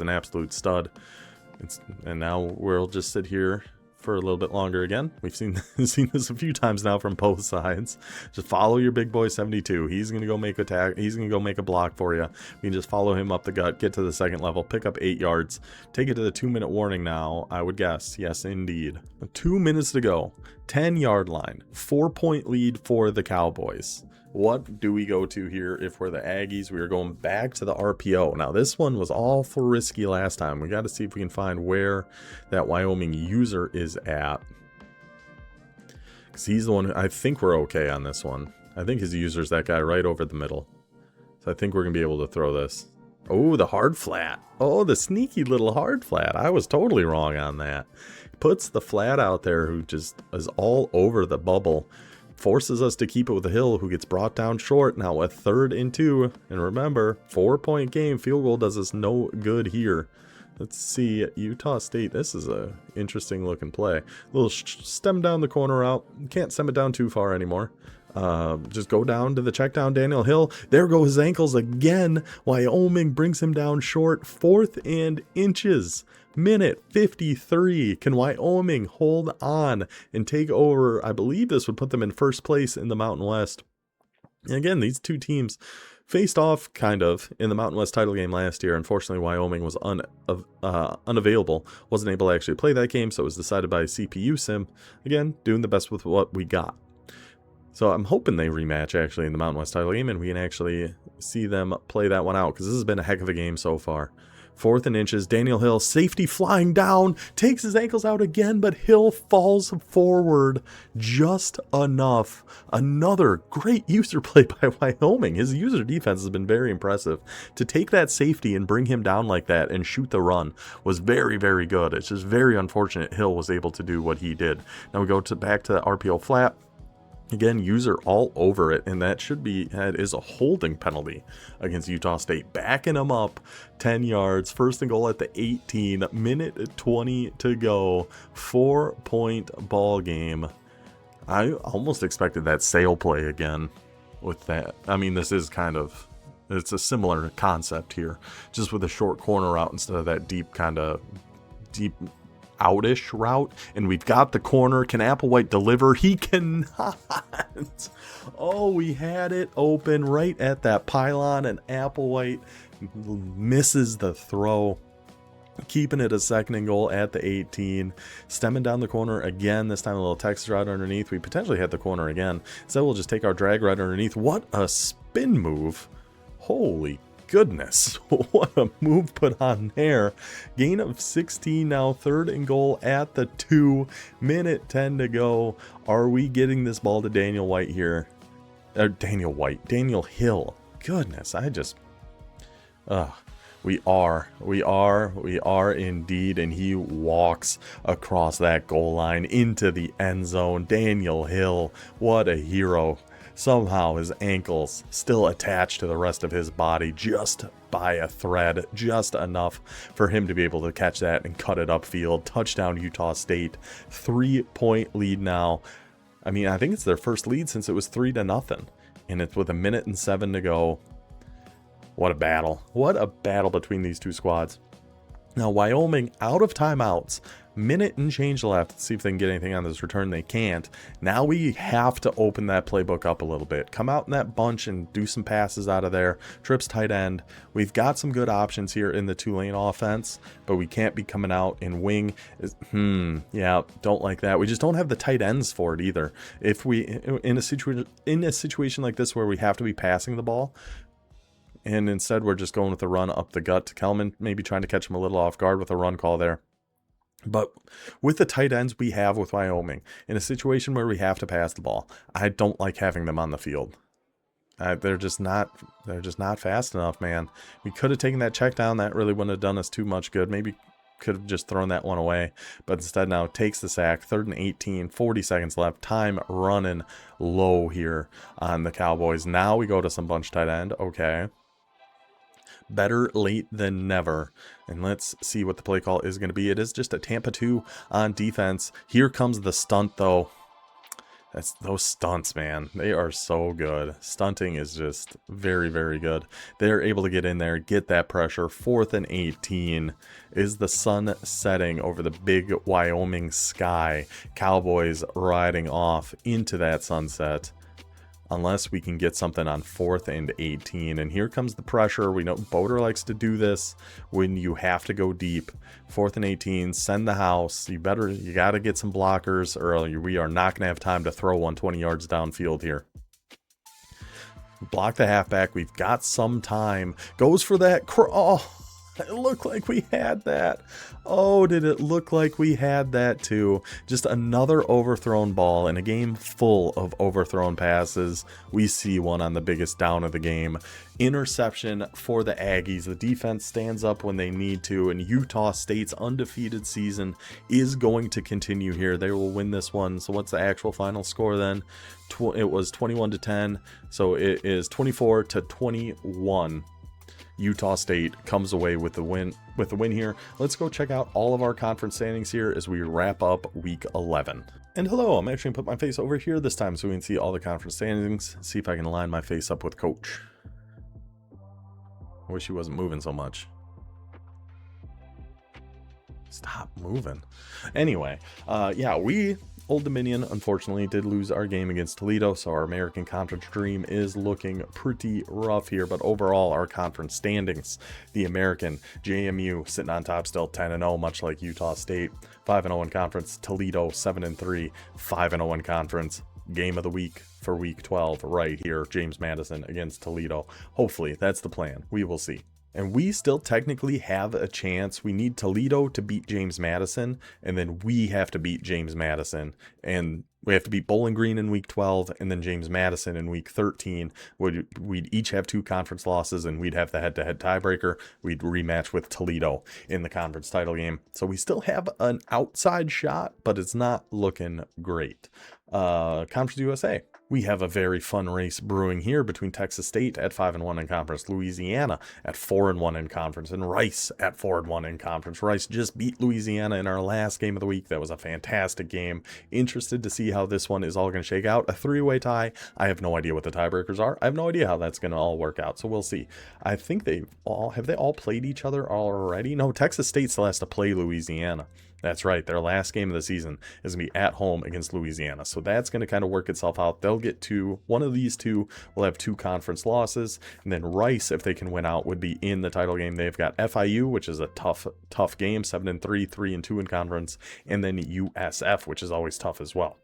Speaker 1: an absolute stud. And now we'll just sit here for a little bit longer again. We've seen this a few times now from both sides. Just follow your big boy 72. He's going to go make a tag. He's going to go make a block for you. You can just follow him up the gut, get to the 2nd level, pick up 8 yards, take it to the 2-minute warning now, I would guess. Yes, indeed. 2 minutes to go. 10-yard line. 4-point lead for the Cowboys. What do we go to here if we're the Aggies? We are going back to the RPO. Now, this one was awful risky last time. We got to see if we can find where that Wyoming user is at. Because he's the one, I think we're okay on this one. I think his user's that guy right over the middle. So I think we're going to be able to throw this. Oh, the hard flat. Oh, the sneaky little hard flat. I was totally wrong on that. Puts the flat out there who just is all over the bubble. Forces us to keep it with the Hill, who gets brought down short. Now a 3rd and 2. And remember, 4-point game. Field goal does us no good here. Let's see, Utah State. This is a interesting looking play. Little stem down the corner route. Can't stem it down too far anymore. Just go down to the check down, Daniel Hill. There go his ankles again. Wyoming brings him down short. 4th and inches. Minute 53. Can Wyoming hold on and take over? I believe this would put them in first place in the Mountain West. And again, these two teams faced off kind of in the Mountain West title game last year. Unfortunately, Wyoming was unavailable. Wasn't able to actually play that game, so it was decided by CPU Sim. Again, doing the best with what we got. So I'm hoping they rematch actually in the Mountain West title game and we can actually see them play that one out because this has been a heck of a game so far. 4th and inches, Daniel Hill, safety flying down, takes his ankles out again, but Hill falls forward just enough. Another great user play by Wyoming. His user defense has been very impressive. To take that safety and bring him down like that and shoot the run was very, very good. It's just very unfortunate Hill was able to do what he did. Now we go back to the RPO flat. Again, user all over it, and that is a holding penalty against Utah State. Backing them up 10 yards, 1st and goal at the 18, minute 20 to go, 4-point ball game. I almost expected that sail play again with that. I mean, this is it's a similar concept here, just with a short corner route instead of that deep outish route, and we've got the corner. Can Applewhite deliver? He cannot. Oh, we had it open right at that pylon, and Applewhite misses the throw, keeping it a 2nd and goal at the 18. Stemming down the corner again, this time a little Texas route underneath. We potentially hit the corner again, so we'll just take our drag right underneath. What a spin move. Holy goodness, what a move put on there. Gain of 16 now, 3rd and goal at the 2, minute 10 to go. Are we getting this ball to Daniel White here? Daniel Hill. Goodness, we are indeed, and he walks across that goal line into the end zone. Daniel Hill, what a hero. Somehow his ankles still attached to the rest of his body just by a thread, just enough for him to be able to catch that and cut it upfield. Touchdown Utah State, 3-point lead now. I mean, I think it's their first lead since it was 3-0, and it's with 1:07 to go. What a battle. What a battle between these two squads. Now, Wyoming out of timeouts. Minute and change left. Let's see if they can get anything on this return. They can't. Now we have to open that playbook up a little bit. Come out in that bunch and do some passes out of there. Trips tight end. We've got some good options here in the Tulane offense, but we can't be coming out in wing. Yeah, don't like that. We just don't have the tight ends for it either. If we in a situation like this where we have to be passing the ball, and instead we're just going with a run up the gut to Kelman, maybe trying to catch him a little off guard with a run call there. But with the tight ends we have with Wyoming, in a situation where we have to pass the ball, I don't like having them on the field. They're just not fast enough, man. We could have taken that check down. That really wouldn't have done us too much good. Maybe could have just thrown that one away. But instead now takes the sack. 3rd and 18, 40 seconds left. Time running low here on the Cowboys. Now we go to some bunch tight end. Okay. Better late than never. And let's see what the play call is going to be. It is just a Tampa 2 on defense. Here comes the stunt, though. Those stunts, man. They are so good. Stunting is just very, very good. They're able to get in there, get that pressure. 4th and 18. Is the sun setting over the big Wyoming sky. Cowboys riding off into that sunset. Unless we can get something on 4th and 18. And here comes the pressure. We know Boater likes to do this when you have to go deep. 4th and 18, send the house. You got to get some blockers, or we are not going to have time to throw 120 yards downfield here. Block the halfback. We've got some time. Goes for that. Oh, it looked like we had that. Oh, did it look like we had that too? Just another overthrown ball in a game full of overthrown passes. We see one on the biggest down of the game. Interception for the Aggies. The defense stands up when they need to, and Utah State's undefeated season is going to continue here. They will win this one. So what's the actual final score then? It was 21-10. So it is 24-21. Utah State comes away with the win here. Let's go check out all of our conference standings here as we wrap up week 11. And hello, I'm actually gonna put my face over here this time so we can see all the conference standings. See if I can line my face up with Coach. I wish he wasn't moving so much. Stop moving. Anyway, yeah, Old Dominion, unfortunately, did lose our game against Toledo, so our American Conference dream is looking pretty rough here. But overall, our conference standings, the American, JMU sitting on top still 10-0, much like Utah State, 5-0 in conference, Toledo 7-3, 5-0 in conference. Game of the week for week 12 right here, James Madison against Toledo. Hopefully, that's the plan. We will see. And we still technically have a chance. We need Toledo to beat James Madison, and then we have to beat James Madison. And we have to beat Bowling Green in week 12, and then James Madison in week 13. We'd each have 2 conference losses, and we'd have the head-to-head tiebreaker. We'd rematch with Toledo in the conference title game. So we still have an outside shot, but it's not looking great. Conference USA. We have a very fun race brewing here between Texas State at 5-1 in conference, Louisiana at 4-1 in conference, and Rice at 4-1 in conference. Rice just beat Louisiana in our last game of the week. That was a fantastic game. Interested to see how this one is all going to shake out. A 3-way tie. I have no idea what the tiebreakers are. I have no idea how that's going to all work out. So we'll see. I think have they all played each other already? No, Texas State still has to play Louisiana. That's right. Their last game of the season is going to be at home against Louisiana. So that's going to kind of work itself out. They'll get one of these two will have 2 conference losses. And then Rice, if they can win out, would be in the title game. They've got FIU, which is a tough game, 7-3, 3-2 in conference. And then USF, which is always tough as well.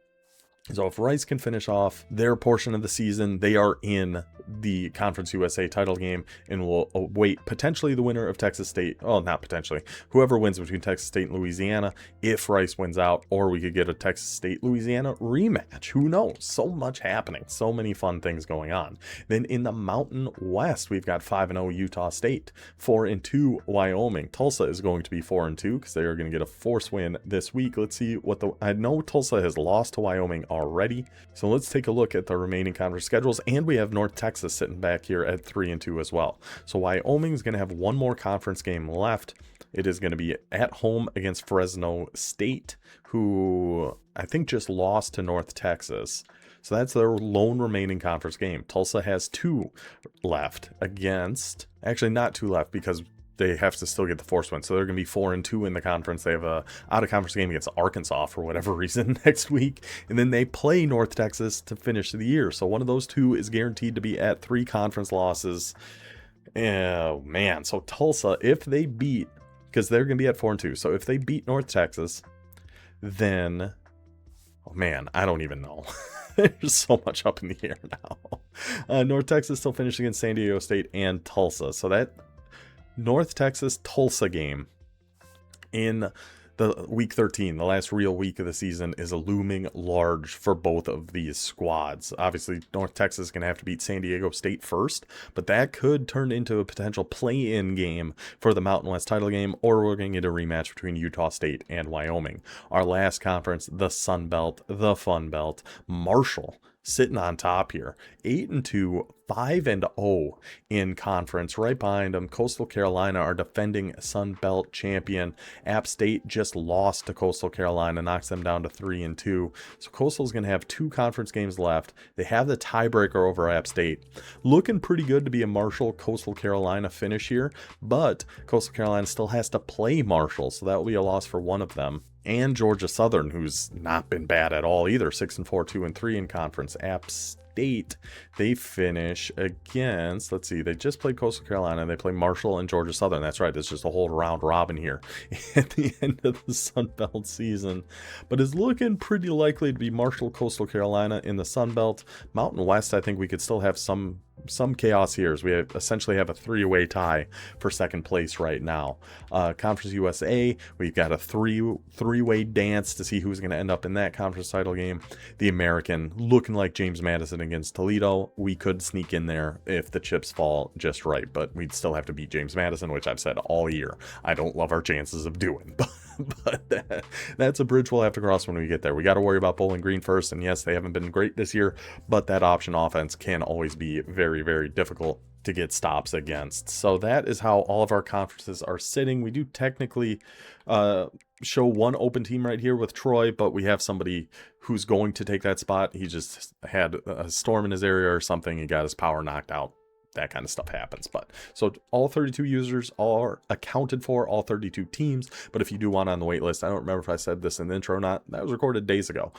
Speaker 1: So if Rice can finish off their portion of the season, they are in the Conference USA title game and will await potentially the winner of Texas State. Oh, not potentially. Whoever wins between Texas State and Louisiana, if Rice wins out, or we could get a Texas State-Louisiana rematch. Who knows? So much happening. So many fun things going on. Then in the Mountain West, we've got 5-0 Utah State, 4-2 Wyoming. Tulsa is going to be 4-2 because they are going to get a force win this week. Let's see what I know Tulsa has lost to Wyoming already. So let's take a look at the remaining conference schedules, and we have North Texas sitting back here at 3-2 as well. So Wyoming is going to have one more conference game left. It is going to be at home against Fresno State, who I think just lost to North Texas. So that's their lone remaining conference game. Tulsa has 2 left against, actually not 2 left because they have to still get the force win. So they're going to be 4-2 in the conference. They have a out-of-conference game against Arkansas for whatever reason next week. And then they play North Texas to finish the year. So one of those 2 is guaranteed to be at 3 conference losses. Oh, man. So Tulsa, if they beat, because they're going to be at 4-2. So if they beat North Texas, then, oh, man, I don't even know. There's so much up in the air now. North Texas still finished against San Diego State and Tulsa. So that North Texas Tulsa game in the week 13, the last real week of the season, is a looming large for both of these squads. Obviously, North Texas is going to have to beat San Diego State first, but that could turn into a potential play-in game for the Mountain West title game, or we're going to get a rematch between Utah State and Wyoming. Our last conference, the Sun Belt, the Fun Belt, Marshall sitting on top here, 8-2, 5-0 in conference. Right behind them, Coastal Carolina, our defending Sun Belt champion. App State just lost to Coastal Carolina, knocks them down to 3-2. So Coastal's going to have 2 conference games left. They have the tiebreaker over App State. Looking pretty good to be a Marshall Coastal Carolina finish here, but Coastal Carolina still has to play Marshall, so that will be a loss for one of them. And Georgia Southern, who's not been bad at all either, 6-4, 2-3 in conference. App State, they finish against, let's see, they just played Coastal Carolina, they play Marshall and Georgia Southern. That's right, it's just a whole round robin here at the end of the Sun Belt season. But it's looking pretty likely to be Marshall, Coastal Carolina in the Sun Belt. Mountain West, I think we could still have some some chaos here as we essentially have a three-way tie for second place right now. Conference USA, we've got a three-way dance to see who's going to end up in that conference title game. The American, looking like James Madison against Toledo. We could sneak in there if the chips fall just right, but we'd still have to beat James Madison, which I've said all year I don't love our chances of doing. But that's a bridge we'll have to cross when we get there. We got to worry about Bowling Green first, and yes, they haven't been great this year, but that option offense can always be very, very difficult to get stops against. So that is how all of our conferences are sitting. We do technically show one open team right here with Troy, but we have somebody who's going to take that spot. He just had a storm in his area or something. He got his power knocked out. That kind of stuff happens. But so all 32 users are accounted for, all 32 teams. But if you do want on the wait list, I don't remember if I said this in the intro or not. That was recorded days ago.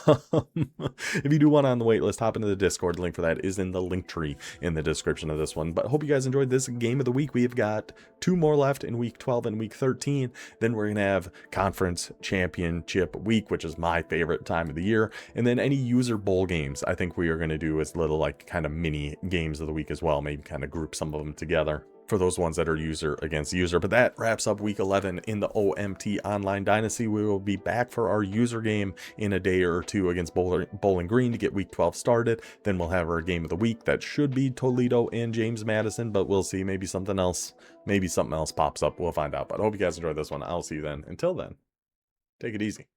Speaker 1: If you do want on the wait list, hop into the Discord. The link for that is in the link tree in the description of this one. But hope you guys enjoyed this game of the week. We have got 2 more left in week 12 and week 13. Then we're going to have conference championship week, which is my favorite time of the year. And then any user bowl games, I think we are going to do as little like kind of mini games of the week as well, maybe kind of group some of them together for those ones that are user against user. But that wraps up week 11 in the OMT Online Dynasty. We will be back for our user game in a day or two against Bowling Green to get week 12 started. Then we'll have our game of the week. That should be Toledo and James Madison, but we'll see. Maybe something else pops up. We'll find out. But I hope you guys enjoyed this one. I'll see you then. Until then, take it easy.